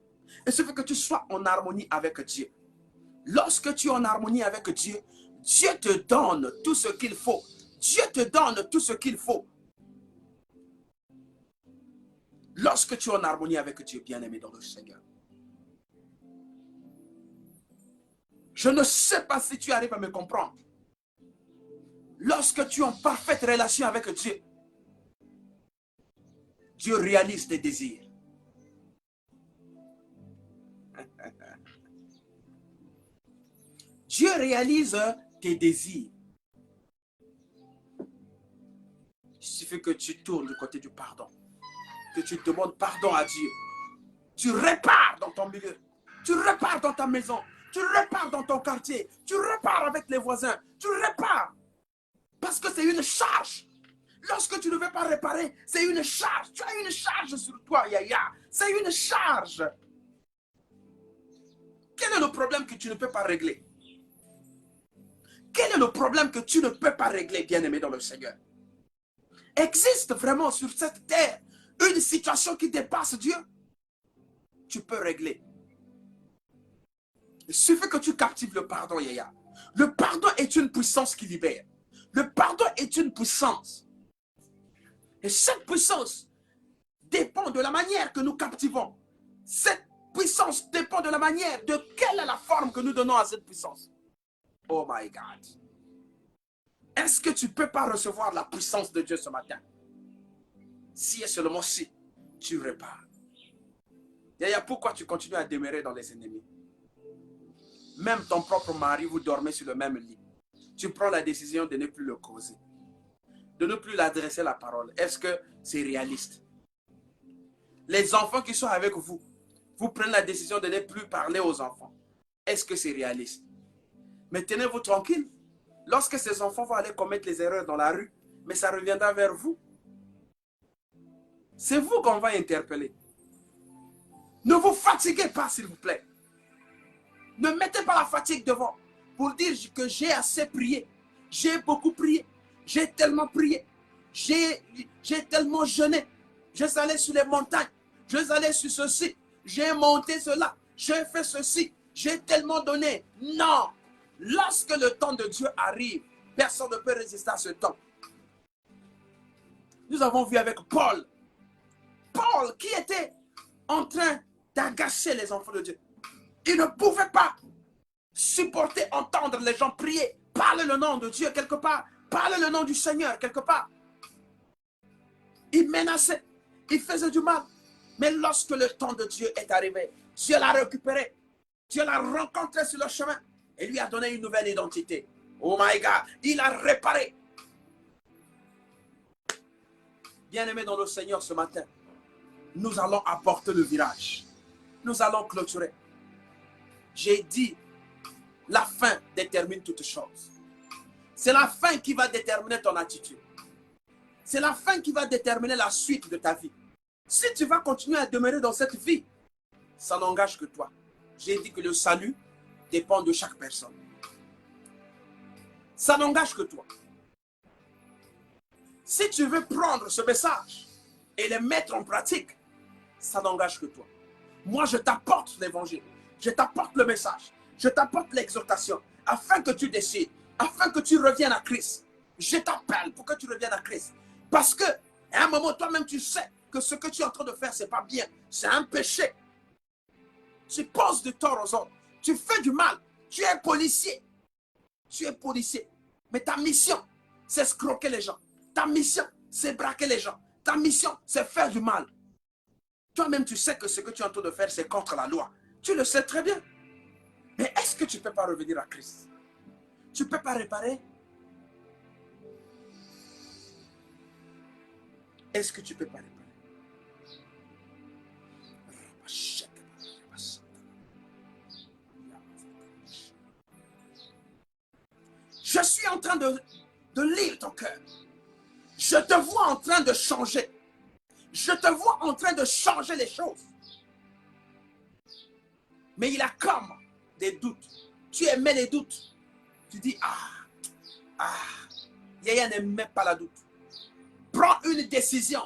Et ce fait que tu sois en harmonie avec Dieu. Lorsque tu es en harmonie avec Dieu, Dieu te donne tout ce qu'il faut. Dieu te donne tout ce qu'il faut. Lorsque tu es en harmonie avec Dieu, bien-aimé dans le Seigneur. Je ne sais pas si tu arrives à me comprendre. Lorsque tu es en parfaite relation avec Dieu, Dieu réalise tes désirs. Dieu réalise tes désirs. Il suffit que tu tournes du côté du pardon. Que tu demandes pardon à Dieu. Tu répares dans ton milieu. Tu répares dans ta maison. Tu répares dans ton quartier. Tu répares avec les voisins. Tu répares. Parce que c'est une charge. Lorsque tu ne veux pas réparer, c'est une charge. Tu as une charge sur toi, Yaya. C'est une charge. Quel est le problème que tu ne peux pas régler? Quel est le problème que tu ne peux pas régler, bien-aimé dans le Seigneur? Existe vraiment sur cette terre une situation qui dépasse Dieu? Tu peux régler. Il suffit que tu captives le pardon, Yaya. Le pardon est une puissance qui libère. Le pardon est une puissance. Et cette puissance dépend de la manière que nous captivons. Cette puissance dépend de la manière, de quelle est la forme que nous donnons à cette puissance. Oh my God. Est-ce que tu ne peux pas recevoir la puissance de Dieu ce matin? Si et seulement si tu répares. Yaya, pourquoi tu continues à demeurer dans les ennemis? Même ton propre mari, vous dormez sur le même lit. Tu prends la décision de ne plus le causer. De ne plus l'adresser la parole. Est-ce que c'est réaliste? Les enfants qui sont avec vous, vous prenez la décision de ne plus parler aux enfants. Est-ce que c'est réaliste? Mais tenez-vous tranquille. Lorsque ces enfants vont aller commettre les erreurs dans la rue, mais ça reviendra vers vous. C'est vous qu'on va interpeller. Ne vous fatiguez pas, s'il vous plaît. Ne mettez pas la fatigue devant pour dire que j'ai assez prié. J'ai beaucoup prié. J'ai tellement prié. J'ai tellement jeûné. Je suis allé sur les montagnes. Je suis allé sur ceci. J'ai monté cela. J'ai fait ceci. J'ai tellement donné. Non. Lorsque le temps de Dieu arrive, personne ne peut résister à ce temps. Nous avons vu avec Paul. Paul qui était en train d'agacer les enfants de Dieu. Il ne pouvait pas supporter, entendre les gens prier. Parler le nom de Dieu quelque part. Parler le nom du Seigneur quelque part. Il menaçait. Il faisait du mal. Mais lorsque le temps de Dieu est arrivé, Dieu l'a récupéré. Dieu l'a rencontré sur le chemin et lui a donné une nouvelle identité. Oh my God, il a réparé. Bien-aimés dans le Seigneur ce matin, nous allons apporter le virage. Nous allons clôturer. J'ai dit, la fin détermine toutes choses. C'est la fin qui va déterminer ton attitude. C'est la fin qui va déterminer la suite de ta vie. Si tu vas continuer à demeurer dans cette vie, ça n'engage que toi. J'ai dit que le salut dépend de chaque personne. Ça n'engage que toi. Si tu veux prendre ce message et le mettre en pratique, ça n'engage que toi. Moi, je t'apporte l'évangile. Je t'apporte le message. Je t'apporte l'exhortation afin que tu décides, afin que tu reviennes à Christ. Je t'appelle pour que tu reviennes à Christ. Parce que, à un moment, toi-même, tu sais que ce que tu es en train de faire, ce n'est pas bien. C'est un péché. Tu poses du tort aux autres. Tu fais du mal. Tu es policier. Tu es policier. Mais ta mission, c'est escroquer les gens. Ta mission, c'est braquer les gens. Ta mission, c'est faire du mal. Toi-même, tu sais que ce que tu es en train de faire, c'est contre la loi. Tu le sais très bien. Mais est-ce que tu ne peux pas revenir à Christ? Tu ne peux pas réparer? Est-ce que tu ne peux pas réparer? Je suis en train de lire ton cœur. Je te vois en train de changer. Je te vois en train de changer les choses. Mais il a comme des doutes. Tu aimais les doutes. Tu dis, Yaya n'aimait pas la doute. Prends une décision.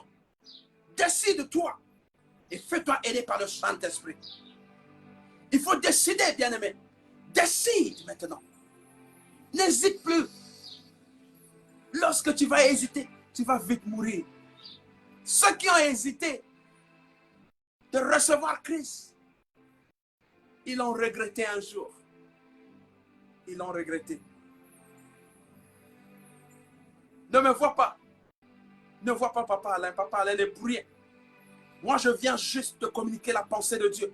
Décide-toi et fais-toi aider par le Saint-Esprit. Il faut décider, bien-aimé. Décide maintenant. N'hésite plus. Lorsque tu vas hésiter, tu vas vite mourir. Ceux qui ont hésité de recevoir Christ, ils l'ont regretté un jour. Ils l'ont regretté. Ne me vois pas. Ne vois pas Papa Alain. Papa Alain n'est pour rien. Moi, je viens juste te communiquer la pensée de Dieu.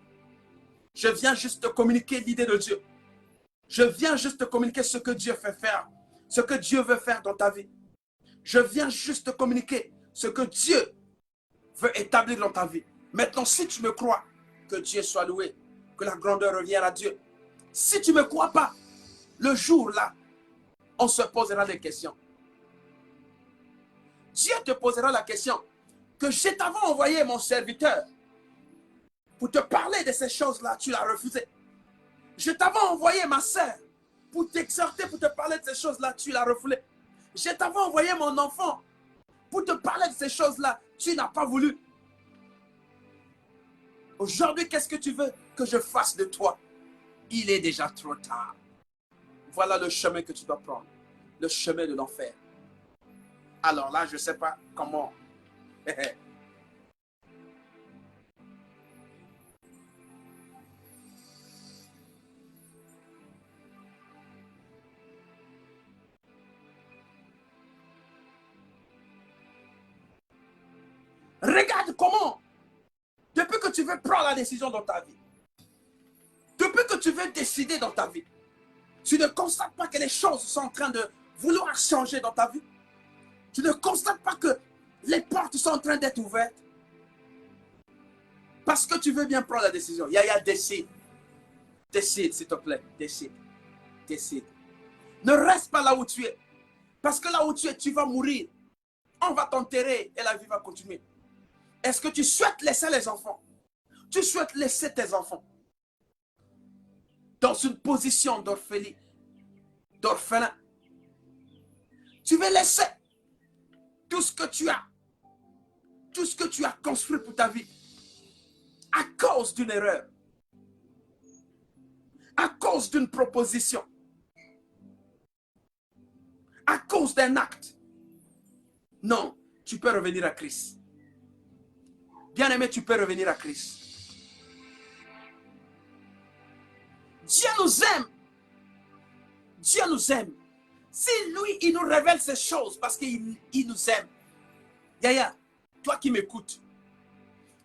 Je viens juste te communiquer l'idée de Dieu. Je viens juste te communiquer ce que Dieu fait faire. Ce que Dieu veut faire dans ta vie. Je viens juste te communiquer ce que Dieu veut établir dans ta vie. Maintenant, si tu me crois, que Dieu soit loué, que la grandeur revienne à Dieu. Si tu ne me crois pas, le jour là, on se posera des questions. Dieu te posera la question que je t'avais envoyé mon serviteur pour te parler de ces choses-là, tu l'as refusé. Je t'avais envoyé ma sœur pour t'exhorter, pour te parler de ces choses-là, tu l'as refoulé. Je t'avais envoyé mon enfant pour te parler de ces choses-là, tu n'as pas voulu. Aujourd'hui, qu'est-ce que tu veux que je fasse de toi? Il est déjà trop tard. Voilà le chemin que tu dois prendre. Le chemin de l'enfer. Alors là, je ne sais pas comment. Regarde comment, depuis que tu veux prendre la décision dans ta vie, depuis que tu veux décider dans ta vie, tu ne constates pas que les choses sont en train de vouloir changer dans ta vie. Tu ne constates pas que les portes sont en train d'être ouvertes. Parce que tu veux bien prendre la décision. Yaya, décide. Décide, s'il te plaît. Décide. Décide. Ne reste pas là où tu es. Parce que là où tu es, tu vas mourir. On va t'enterrer et la vie va continuer. Est-ce que tu souhaites laisser les enfants? Tu souhaites laisser tes enfants dans une position d'orphelin? Tu veux laisser tout ce que tu as, tout ce que tu as construit pour ta vie, à cause d'une erreur, à cause d'une proposition, à cause d'un acte. Non, tu peux revenir à Christ. Bien-aimé, tu peux revenir à Christ. Dieu nous aime. Dieu nous aime. Si lui, il nous révèle ces choses parce qu'il nous aime. Yaya, toi qui m'écoutes,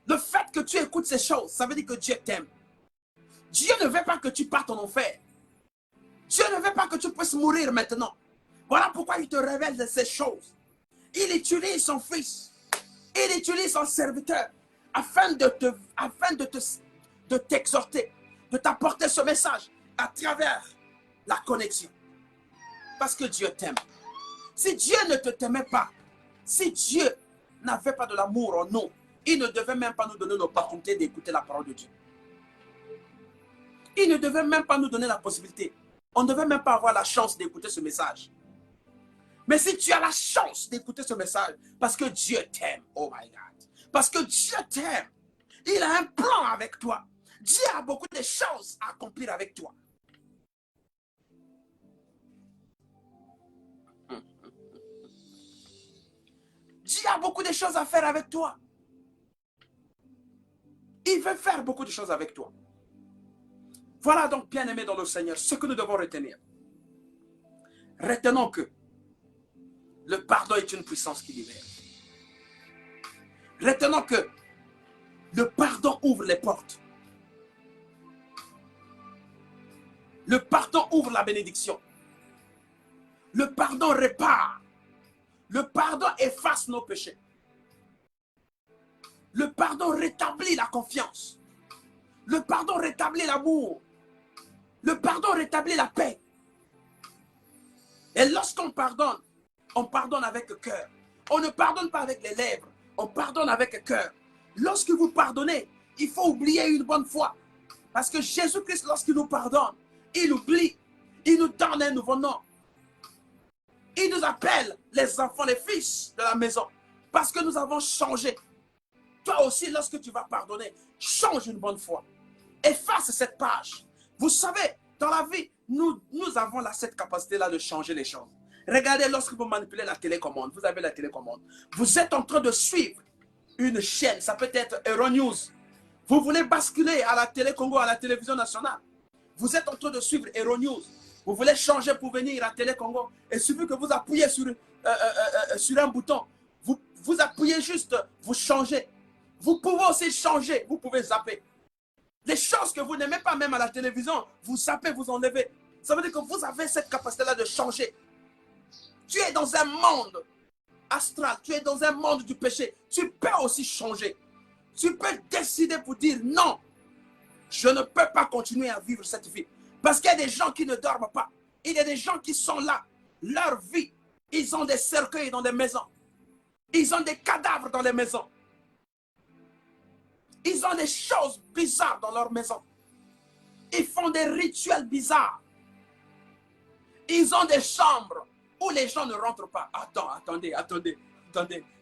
le fait que tu écoutes ces choses, ça veut dire que Dieu t'aime. Dieu ne veut pas que tu partes en enfer. Dieu ne veut pas que tu puisses mourir maintenant. Voilà pourquoi il te révèle de ces choses. Il utilise son fils. Il utilise son serviteur afin de t'exhorter, de t'apporter ce message à travers la connexion. Parce que Dieu t'aime. Si Dieu ne t'aimait pas, si Dieu n'avait pas de l'amour en nous, il ne devait même pas nous donner l'opportunité d'écouter la parole de Dieu. Il ne devait même pas nous donner la possibilité. On ne devait même pas avoir la chance d'écouter ce message. Mais si tu as la chance d'écouter ce message, parce que Dieu t'aime, oh my God, parce que Dieu t'aime, il a un plan avec toi. Dieu a beaucoup de choses à accomplir avec toi. Dieu a beaucoup de choses à faire avec toi. Il veut faire beaucoup de choses avec toi. Voilà donc, bien-aimés dans le Seigneur, ce que nous devons retenir. Retenons que le pardon est une puissance qui libère. Retenons que le pardon ouvre les portes. Le pardon ouvre la bénédiction. Le pardon répare. Le pardon efface nos péchés. Le pardon rétablit la confiance. Le pardon rétablit l'amour. Le pardon rétablit la paix. Et lorsqu'on pardonne avec le cœur. On ne pardonne pas avec les lèvres, on pardonne avec le cœur. Lorsque vous pardonnez, il faut oublier une bonne fois. Parce que Jésus-Christ, lorsqu'il nous pardonne, il oublie, il nous donne un nouveau nom. Il nous appelle les enfants, les fils de la maison. Parce que nous avons changé. Toi aussi, lorsque tu vas pardonner, change une bonne fois. Efface cette page. Vous savez, dans la vie, nous avons cette capacité-là de changer les choses. Regardez, lorsque vous manipulez la télécommande, vous avez la télécommande. Vous êtes en train de suivre une chaîne, ça peut être Euronews. Vous voulez basculer à la Télé Congo, à la télévision nationale. Vous êtes en train de suivre Euronews. Vous voulez changer pour venir à Télé Congo. Et suffit que vous appuyez sur un bouton. Vous appuyez juste, vous changez. Vous pouvez aussi changer, vous pouvez zapper. Les choses que vous n'aimez pas même à la télévision, vous zappez, vous enlevez. Ça veut dire que vous avez cette capacité-là de changer. Tu es dans un monde astral, tu es dans un monde du péché. Tu peux aussi changer. Tu peux décider pour dire non, je ne peux pas continuer à vivre cette vie. Parce qu'il y a des gens qui ne dorment pas. Il y a des gens qui sont là. Leur vie, ils ont des cercueils dans des maisons. Ils ont des cadavres dans les maisons. Ils ont des choses bizarres dans leur maison. Ils font des rituels bizarres. Ils ont des chambres où les gens ne rentrent pas. Attendez.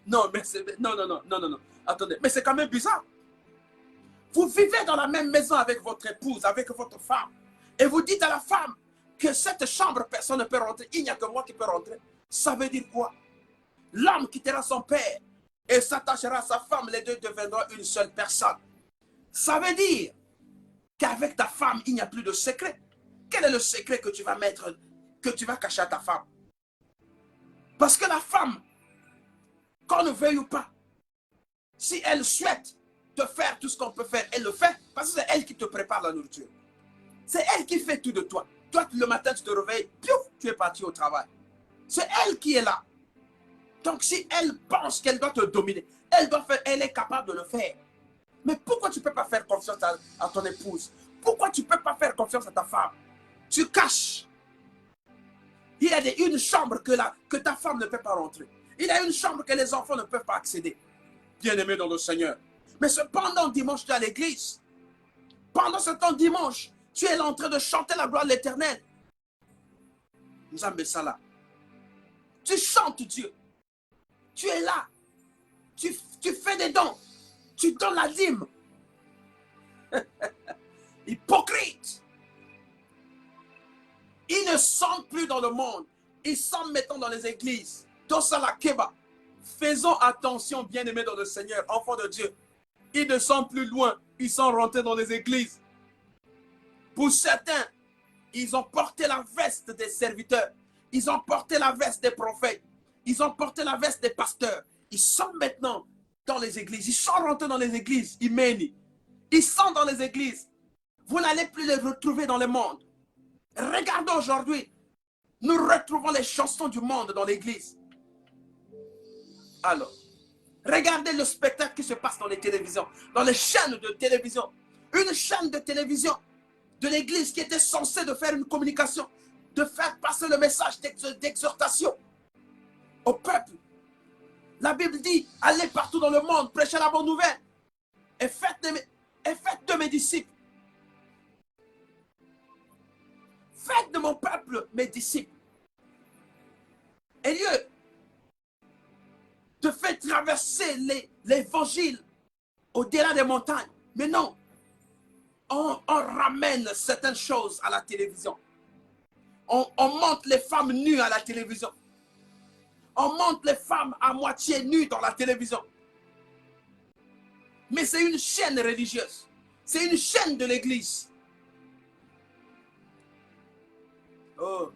Non, mais non. Attendez, mais c'est quand même bizarre. Vous vivez dans la même maison avec votre épouse, avec votre femme. Et vous dites à la femme que cette chambre, personne ne peut rentrer. Il n'y a que moi qui peux rentrer. Ça veut dire quoi? L'homme quittera son père et s'attachera à sa femme. Les deux deviendront une seule personne. Ça veut dire qu'avec ta femme, il n'y a plus de secret. Quel est le secret que tu vas mettre, que tu vas cacher à ta femme? Parce que la femme, qu'on ne veuille ou pas, si elle souhaite te faire tout ce qu'on peut faire, elle le fait. Parce que c'est elle qui te prépare la nourriture. C'est elle qui fait tout de toi. Toi, le matin, tu te réveilles, piouf, tu es parti au travail. C'est elle qui est là. Donc, si elle pense qu'elle doit te dominer, elle est capable de le faire. Mais pourquoi tu ne peux pas faire confiance à ton épouse? Pourquoi tu ne peux pas faire confiance à ta femme? Tu caches. Il y a une chambre que ta femme ne peut pas rentrer. Il y a une chambre que les enfants ne peuvent pas accéder. Bien-aimé dans le Seigneur. Mais cependant, dimanche, tu es à l'église. Pendant ce temps, dimanche, tu es en train de chanter la gloire de l'Éternel. Nous avons ça là. Tu chantes Dieu. Tu es là. Tu fais des dons. Tu donnes la dîme. Hypocrite. Ils ne sont plus dans le monde. Ils sont maintenant dans les églises. Tosala Keba. Faisons attention, bien-aimés dans le Seigneur, enfants de Dieu. Ils ne sont plus loin. Ils sont rentrés dans les églises. Pour certains, ils ont porté la veste des serviteurs. Ils ont porté la veste des prophètes. Ils ont porté la veste des pasteurs. Ils sont maintenant dans les églises. Ils sont rentrés dans les églises. Ils sont dans les églises. Vous n'allez plus les retrouver dans le monde. Regardons aujourd'hui. Nous retrouvons les chansons du monde dans l'église. Alors, regardez le spectacle qui se passe dans les télévisions, dans les chaînes de télévision. Une chaîne de télévision de l'église qui était censée de faire une communication, de faire passer le message d'exhortation au peuple. La Bible dit, allez partout dans le monde, prêchez la bonne nouvelle et faites de mes disciples. Faites de mon peuple mes disciples. Et Dieu te fait traverser l'évangile au-delà des montagnes. Mais non, on ramène certaines choses à la télévision. On montre les femmes nues à la télévision. On montre les femmes à moitié nues dans la télévision. Mais c'est une chaîne religieuse. C'est une chaîne de l'église. Oh,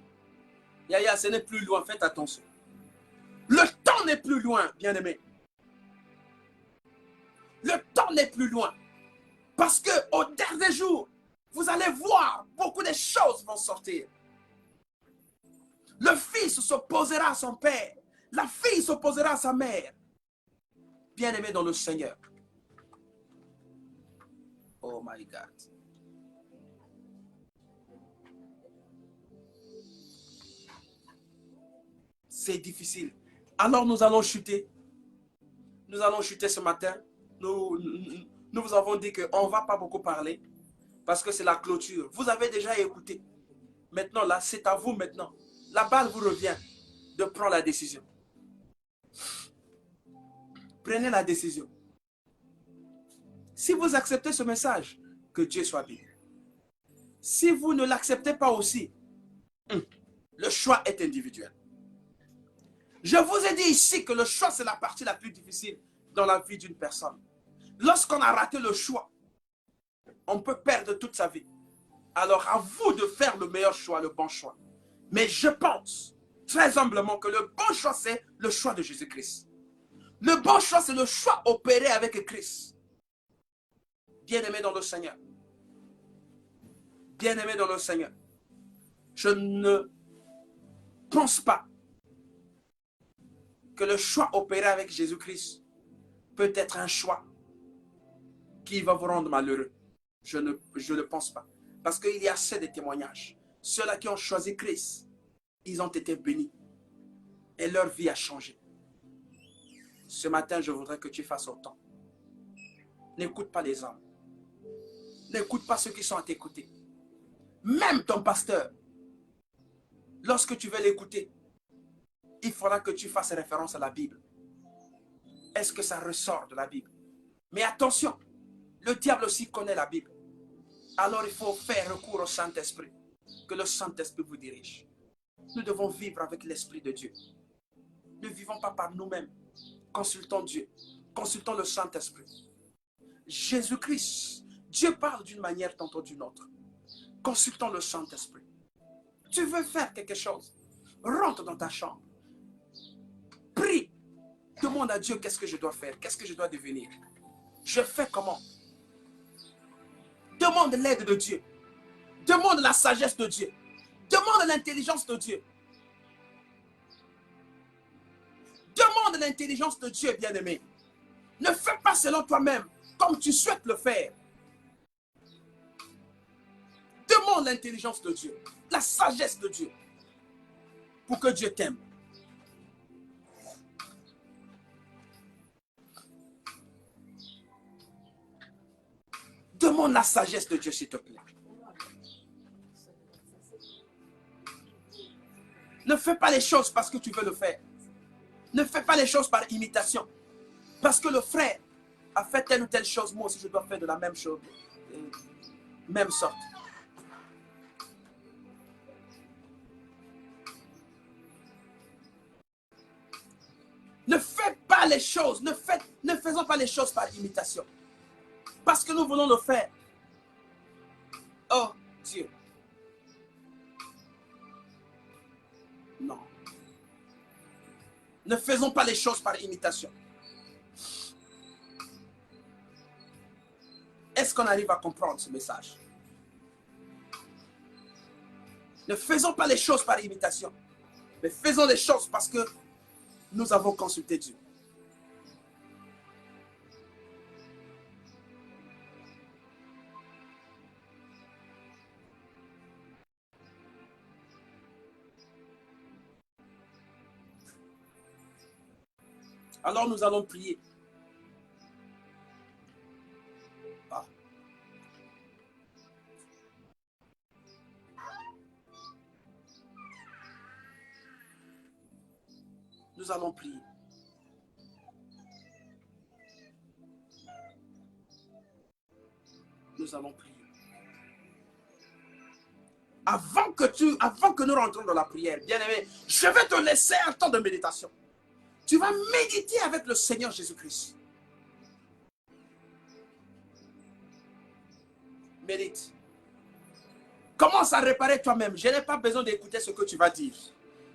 Yaya, ce n'est plus loin, faites attention. Le temps n'est plus loin, bien-aimé. Le temps n'est plus loin. Parce qu'au dernier jour, vous allez voir, beaucoup de choses vont sortir. Le fils s'opposera à son père. La fille s'opposera à sa mère. Bien-aimé dans le Seigneur. Oh my God. C'est difficile. Alors nous allons chuter. Nous allons chuter ce matin. Nous vous avons dit qu'on ne va pas beaucoup parler. Parce que c'est la clôture. Vous avez déjà écouté. Maintenant là, c'est à vous maintenant. La balle vous revient de prendre la décision. Prenez la décision. Si vous acceptez ce message, que Dieu soit béni. Si vous ne l'acceptez pas aussi, le choix est individuel. Je vous ai dit ici que le choix, c'est la partie la plus difficile dans la vie d'une personne. Lorsqu'on a raté le choix, on peut perdre toute sa vie. Alors à vous de faire le meilleur choix, le bon choix. Mais je pense très humblement que le bon choix, c'est le choix de Jésus-Christ. Le bon choix, c'est le choix opéré avec Christ. Bien-aimé dans le Seigneur. Bien-aimé dans le Seigneur. Je ne pense pas que le choix opéré avec Jésus-Christ peut être un choix qui va vous rendre malheureux. Je ne pense pas. Parce qu'il y a assez de témoignages. Ceux-là qui ont choisi Christ, ils ont été bénis. Et leur vie a changé. Ce matin, je voudrais que tu fasses autant. N'écoute pas les hommes. N'écoute pas ceux qui sont à t'écouter. Même ton pasteur, lorsque tu veux l'écouter, il faudra que tu fasses référence à la Bible. Est-ce que ça ressort de la Bible? Mais attention, le diable aussi connaît la Bible. Alors il faut faire recours au Saint-Esprit. Que le Saint-Esprit vous dirige. Nous devons vivre avec l'Esprit de Dieu. Ne vivons pas par nous-mêmes. Consultons Dieu. Consultons le Saint-Esprit. Jésus-Christ, Dieu parle d'une manière tantôt d'une autre. Consultons le Saint-Esprit. Tu veux faire quelque chose, rentre dans ta chambre. Prie. Demande à Dieu qu'est-ce que je dois faire, qu'est-ce que je dois devenir. Je fais comment? Demande l'aide de Dieu. Demande la sagesse de Dieu. Demande l'intelligence de Dieu. Demande l'intelligence de Dieu, bien-aimé. Ne fais pas selon toi-même, comme tu souhaites le faire. Demande l'intelligence de Dieu, la sagesse de Dieu, pour que Dieu t'aime. Demande la sagesse de Dieu, s'il te plaît. Ne fais pas les choses parce que tu veux le faire. Ne fais pas les choses par imitation. Parce que le frère a fait telle ou telle chose, moi aussi je dois faire de la même chose. Même sorte. Ne fais pas les choses, ne faisons pas les choses par imitation. Parce que nous voulons le faire. Oh Dieu. Non. Ne faisons pas les choses par imitation. Est-ce qu'on arrive à comprendre ce message? Ne faisons pas les choses par imitation, mais faisons les choses parce que nous avons consulté Dieu. Alors nous allons prier. Ah. Nous allons prier. Nous allons prier. Avant que nous rentrons dans la prière, bien-aimé, je vais te laisser un temps de méditation. Tu vas méditer avec le Seigneur Jésus-Christ. Médite. Commence à réparer toi-même. Je n'ai pas besoin d'écouter ce que tu vas dire.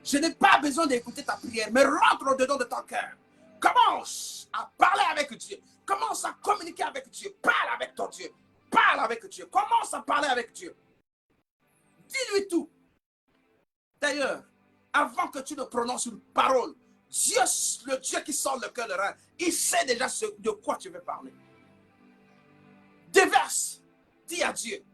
Je n'ai pas besoin d'écouter ta prière, mais rentre au-dedans de ton cœur. Commence à parler avec Dieu. Commence à communiquer avec Dieu. Parle avec ton Dieu. Parle avec Dieu. Commence à parler avec Dieu. Dis-lui tout. D'ailleurs, avant que tu ne prononces une parole, Dieu, le Dieu qui sort le cœur de rein, il sait déjà de quoi tu veux parler. Déverse. Dis à Dieu.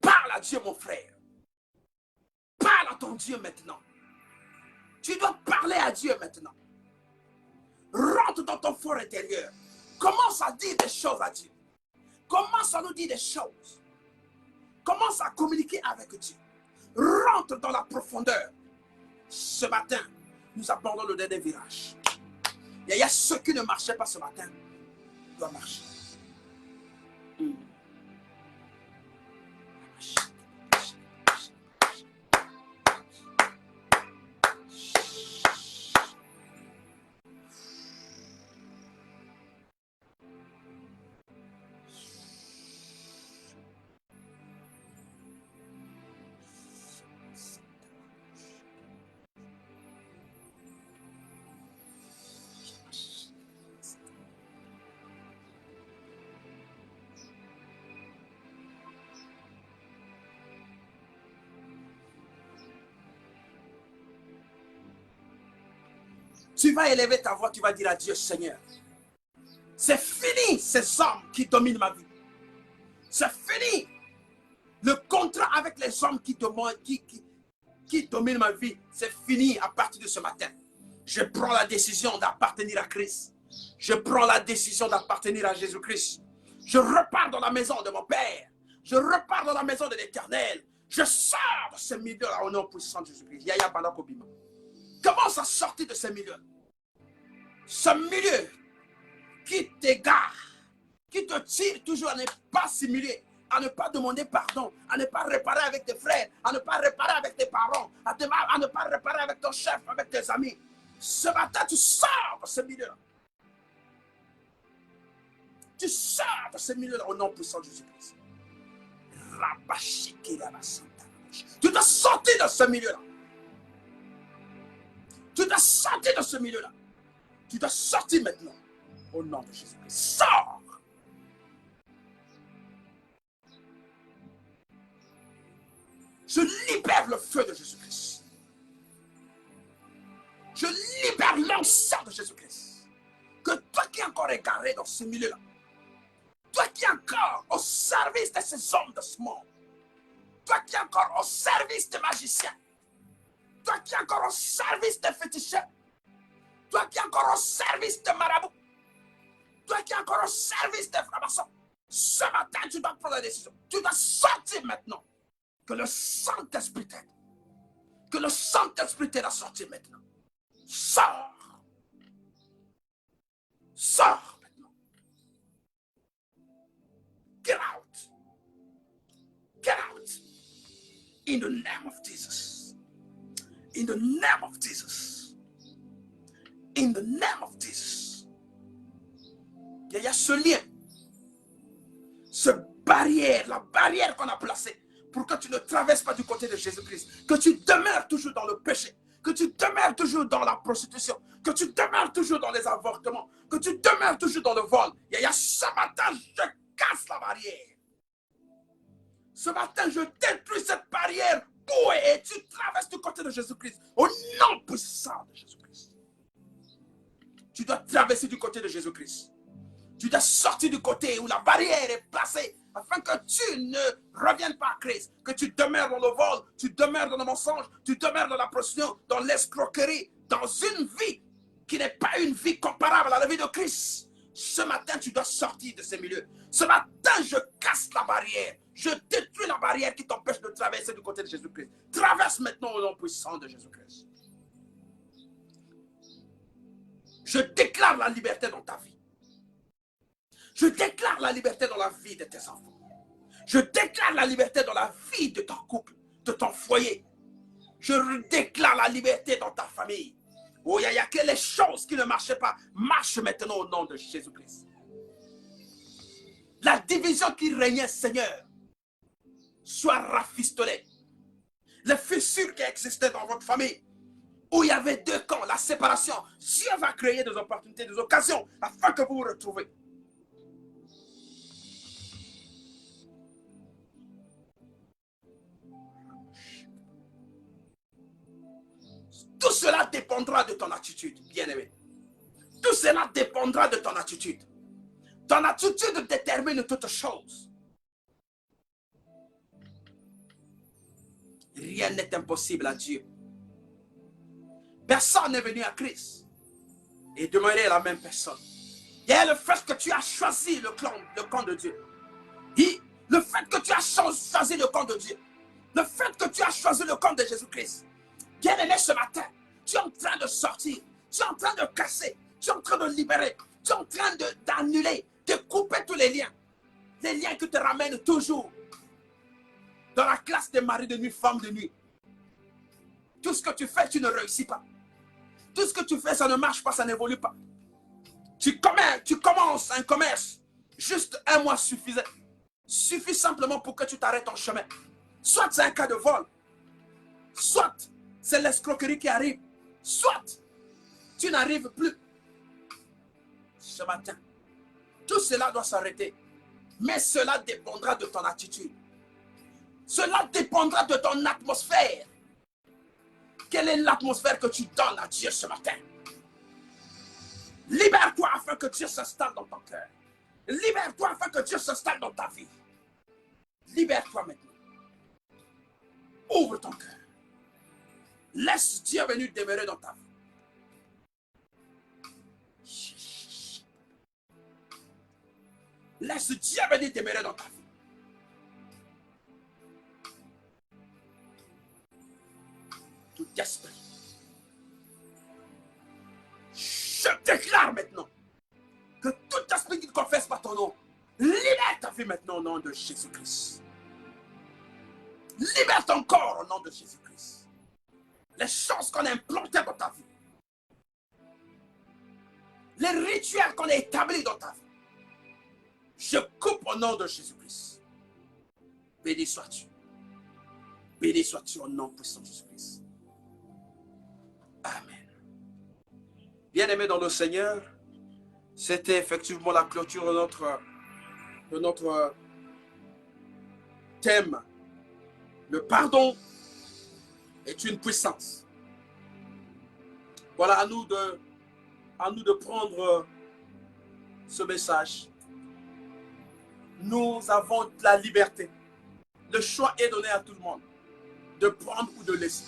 Parle à Dieu, mon frère. Parle à ton Dieu maintenant. Tu dois parler à Dieu maintenant. Rentre dans ton fort intérieur. Commence à dire des choses à Dieu. Commence à nous dire des choses. Commence à communiquer avec Dieu. Rentre dans la profondeur. Ce matin, nous abordons le dernier virage. Il y a ceux qui ne marchaient pas ce matin. Doivent marcher. Tu vas élever ta voix, tu vas dire à Dieu, Seigneur, c'est fini ces hommes qui dominent ma vie. C'est fini le contrat avec les hommes qui dominent ma vie. C'est fini à partir de ce matin. Je prends la décision d'appartenir à Christ. Je prends la décision d'appartenir à Jésus-Christ. Je repars dans la maison de mon Père. Je repars dans la maison de l'Éternel. Je sors de ce milieu-là au nom puissant de Jésus-Christ. Yaya Balakobima. Commence à sortir de ce milieu. Ce milieu qui t'égare, qui te tire toujours à ne pas simuler, à ne pas demander pardon, à ne pas réparer avec tes frères, à ne pas réparer avec tes parents, à ne pas réparer avec ton chef, avec tes amis. Ce matin, tu sors de ce milieu-là. Tu sors de ce milieu-là au nom puissant de Jésus-Christ. Tu dois sortir de ce milieu-là. Tu dois sortir de ce milieu-là. Tu dois sortir maintenant au nom de Jésus-Christ. Sors. Je libère le feu de Jésus-Christ. Je libère l'onction de Jésus-Christ. Que toi qui es encore égaré dans ce milieu-là, toi qui es encore au service de ces hommes de ce monde, toi qui es encore au service des magiciens, toi qui es encore au service des féticheurs, toi qui es encore au service des marabouts, toi qui es encore au service des francs-maçons, ce matin, tu dois prendre la décision. Tu dois sortir maintenant. Que le Saint-Esprit t'aide. Que le Saint-Esprit t'aide à sortir maintenant. Sors. Sors maintenant. Get out. Get out. In the name of Jesus. In the name of Jesus. In the name of Jesus. Il y a ce lien. Ce barrière, la barrière qu'on a placée pour que tu ne traverses pas du côté de Jésus-Christ. Que tu demeures toujours dans le péché. Que tu demeures toujours dans la prostitution. Que tu demeures toujours dans les avortements. Que tu demeures toujours dans le vol. Il y a ce matin, je casse la barrière. Ce matin, je détruis cette barrière. Et tu traverses du côté de Jésus-Christ. Au nom puissant de Jésus-Christ. Tu dois traverser du côté de Jésus-Christ. Tu dois sortir du côté où la barrière est placée afin que tu ne reviennes pas à Christ. Que tu demeures dans le vol, tu demeures dans le mensonge, tu demeures dans la prostitution, dans l'escroquerie, dans une vie qui n'est pas une vie comparable à la vie de Christ. Ce matin, tu dois sortir de ces milieux. Ce matin, je casse la barrière. Je détruis la barrière qui t'empêche de traverser du côté de Jésus-Christ. Traverse maintenant au nom puissant de Jésus-Christ. Je déclare la liberté dans ta vie. Je déclare la liberté dans la vie de tes enfants. Je déclare la liberté dans la vie de ton couple, de ton foyer. Je déclare la liberté dans ta famille. Oh, il y a que les choses qui ne marchaient pas marchent maintenant au nom de Jésus-Christ. La division qui régnait, Seigneur, soit rafistolée. Les fissures qui existaient dans votre famille, où il y avait deux camps, la séparation, Dieu va créer des opportunités, des occasions, afin que vous vous retrouvez. Tout cela dépendra de ton attitude, bien-aimé. Tout cela dépendra de ton attitude. Ton attitude détermine toutes choses. Rien n'est impossible à Dieu. Personne n'est venu à Christ et demeurer la même personne. Il y a le fait que tu as choisi le camp de Dieu. Et le fait que tu as choisi le camp de Dieu. Le fait que tu as choisi le camp de Jésus-Christ. Bien-aimé, ce matin, tu es en train de sortir, tu es en train de casser, tu es en train de libérer, tu es en train d'annuler, de couper tous les liens qui te ramènent toujours dans la classe des maris de nuit, femmes de nuit. Tout ce que tu fais, tu ne réussis pas. Tout ce que tu fais, ça ne marche pas, ça n'évolue pas. Tu commences un commerce, juste un mois suffit simplement pour que tu t'arrêtes en chemin. Soit c'est un cas de vol, soit c'est l'escroquerie qui arrive, soit tu n'arrives plus. Ce matin, tout cela doit s'arrêter. Mais cela dépendra de ton attitude. Cela dépendra de ton atmosphère. Quelle est l'atmosphère que tu donnes à Dieu ce matin? Libère-toi afin que Dieu s'installe dans ton cœur. Libère-toi afin que Dieu s'installe dans ta vie. Libère-toi maintenant. Ouvre ton cœur. Laisse Dieu venir demeurer dans ta vie. Laisse Dieu venir demeurer dans ta vie. Tout esprit. Je déclare maintenant que tout esprit qui ne confesse pas ton nom, libère ta vie maintenant au nom de Jésus-Christ. Libère ton corps au nom de Jésus-Christ. Les choses qu'on a implantées dans ta vie. Les rituels qu'on a établis dans ta vie. Je coupe au nom de Jésus-Christ. Béni sois-tu. Béni sois-tu au nom puissant de Jésus-Christ. Amen. Bien-aimés dans le Seigneur, c'était effectivement la clôture de notre thème. Le pardon est une puissance. Voilà, à nous de prendre ce message. Nous avons la liberté. Le choix est donné à tout le monde de prendre ou de laisser.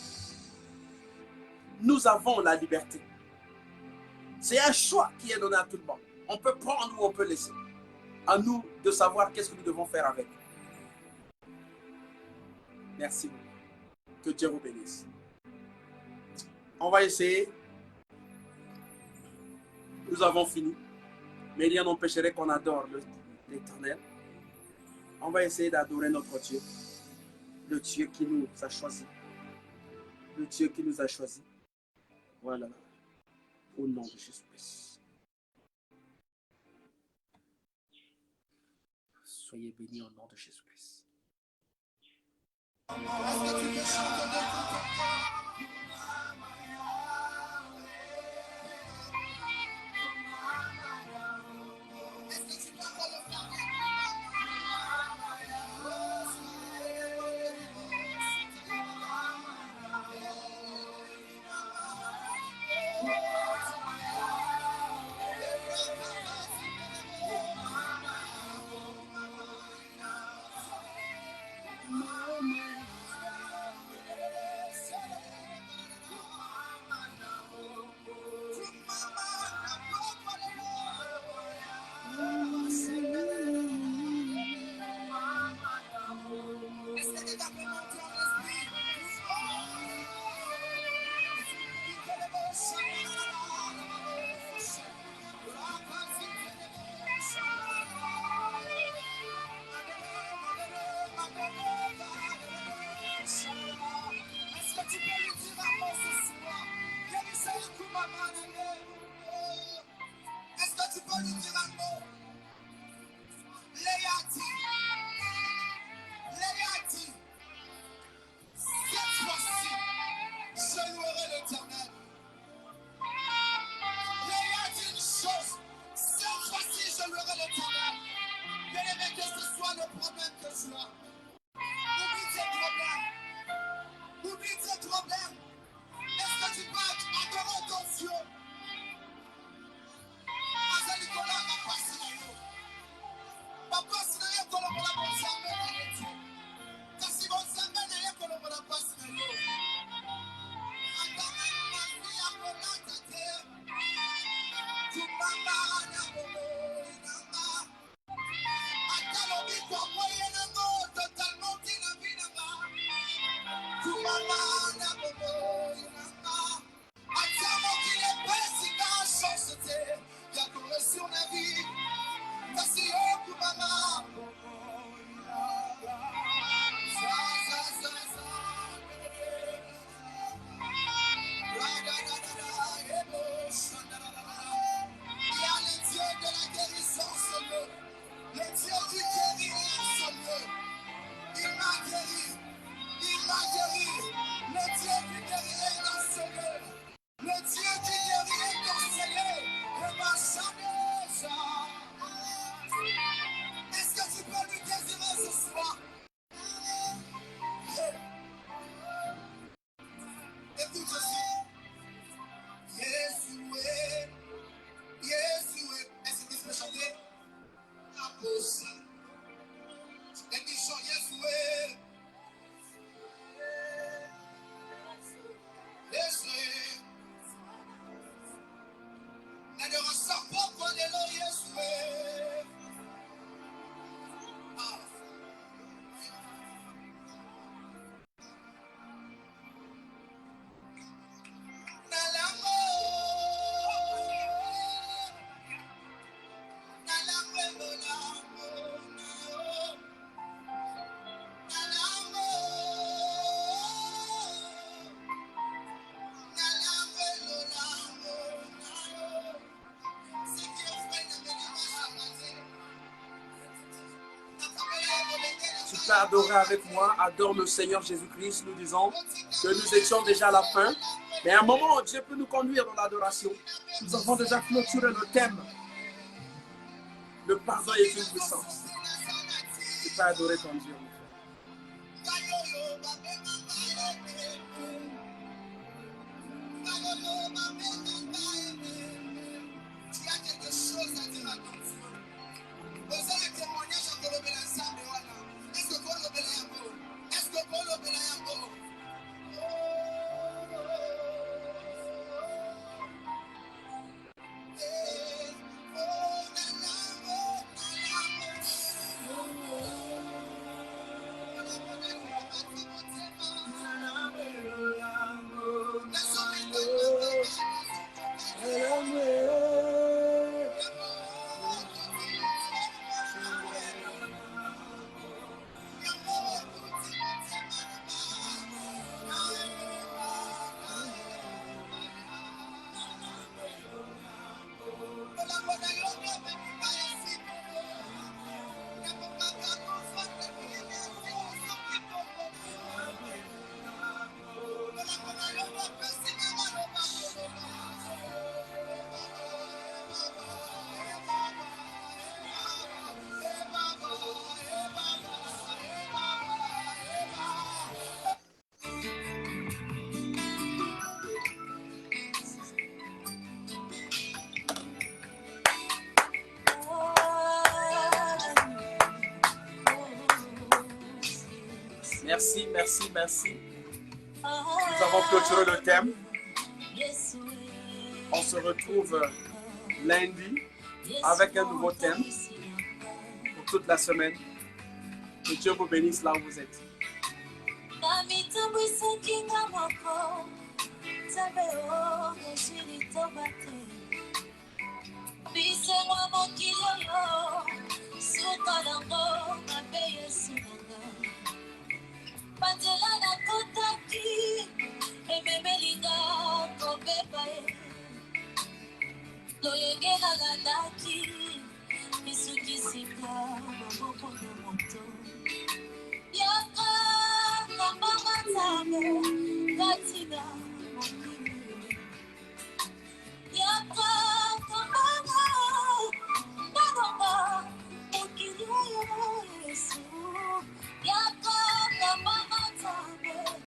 Nous avons la liberté. C'est un choix qui est donné à tout le monde. On peut prendre ou on peut laisser. À nous de savoir qu'est-ce que nous devons faire avec. Merci beaucoup. Que Dieu vous bénisse. On va essayer. Nous avons fini. Mais rien n'empêcherait qu'on adore l'Éternel. On va essayer d'adorer notre Dieu. Le Dieu qui nous a choisis. Le Dieu qui nous a choisis. Voilà. Au nom de Jésus-Christ. Soyez bénis au nom de Jésus-Christ. Est-ce que tu peux chanter de tout ton cœur? Est-ce que tu peux encore le faire? Est-ce que tu peux lui dire un mot? Léati, Léati, cette fois-ci, je louerai l'Éternel. Léati, une chose, cette fois-ci, je louerai l'Éternel. Bien-aimé, que ce soit le problème que tu as, oublie tes problèmes, oublie tes problèmes. Est-ce que tu peux adorer ton Dieu? Papa, si vous avez colombo la bonne semaine, kasi bonne semaine, il y a colombo la bonne semaine. Atame masi ya kolata te, kumama na bobo inanga. Atalobi kwa moye nango, totalement dinabinanga. Kumama na bobo inanga. Atamo kile pesi na chosete, ya kore sur la vie. Kasi yo kumama. Le Dieu qui guérit est son Dieu. Il m'a guéri. Il m'a guéri. Le Dieu qui guérit est dans ce lieu. Le Dieu qui guérit est dans ce lieu. Et ma jamais. Est-ce que tu peux lui désirer ce soir? Écoute ceci. Yeshua, Yeshua. Est-ce que tu peux chanter? La pousse. Et qui chante Yeshua. Yeshua. Ne ressort pas quoi de l'eau Yeshua. prêt à adorer avec moi, adore le Seigneur Jésus-Christ, nous disons que nous étions déjà à la fin. Mais à un moment, Dieu peut nous conduire dans l'adoration. Nous avons déjà clôturé le thème. Le pardon est une puissance. Tu peux adorer ton Dieu. Il y a quelque chose à dire à ton Dieu. Vous avez le témoignage de l'obéissance. Est-ce que vous l'obéissez? Est-ce que vous l'obéissez? Merci, merci, merci. Nous avons clôturé le thème. On se retrouve lundi avec un nouveau thème pour toute la semaine. Que Dieu vous bénisse là où vous êtes. Banzela na kotaki ememelinga kopepa ye loyenge na landaki misukisinga maboko na moto yaka kambanga nzambe katina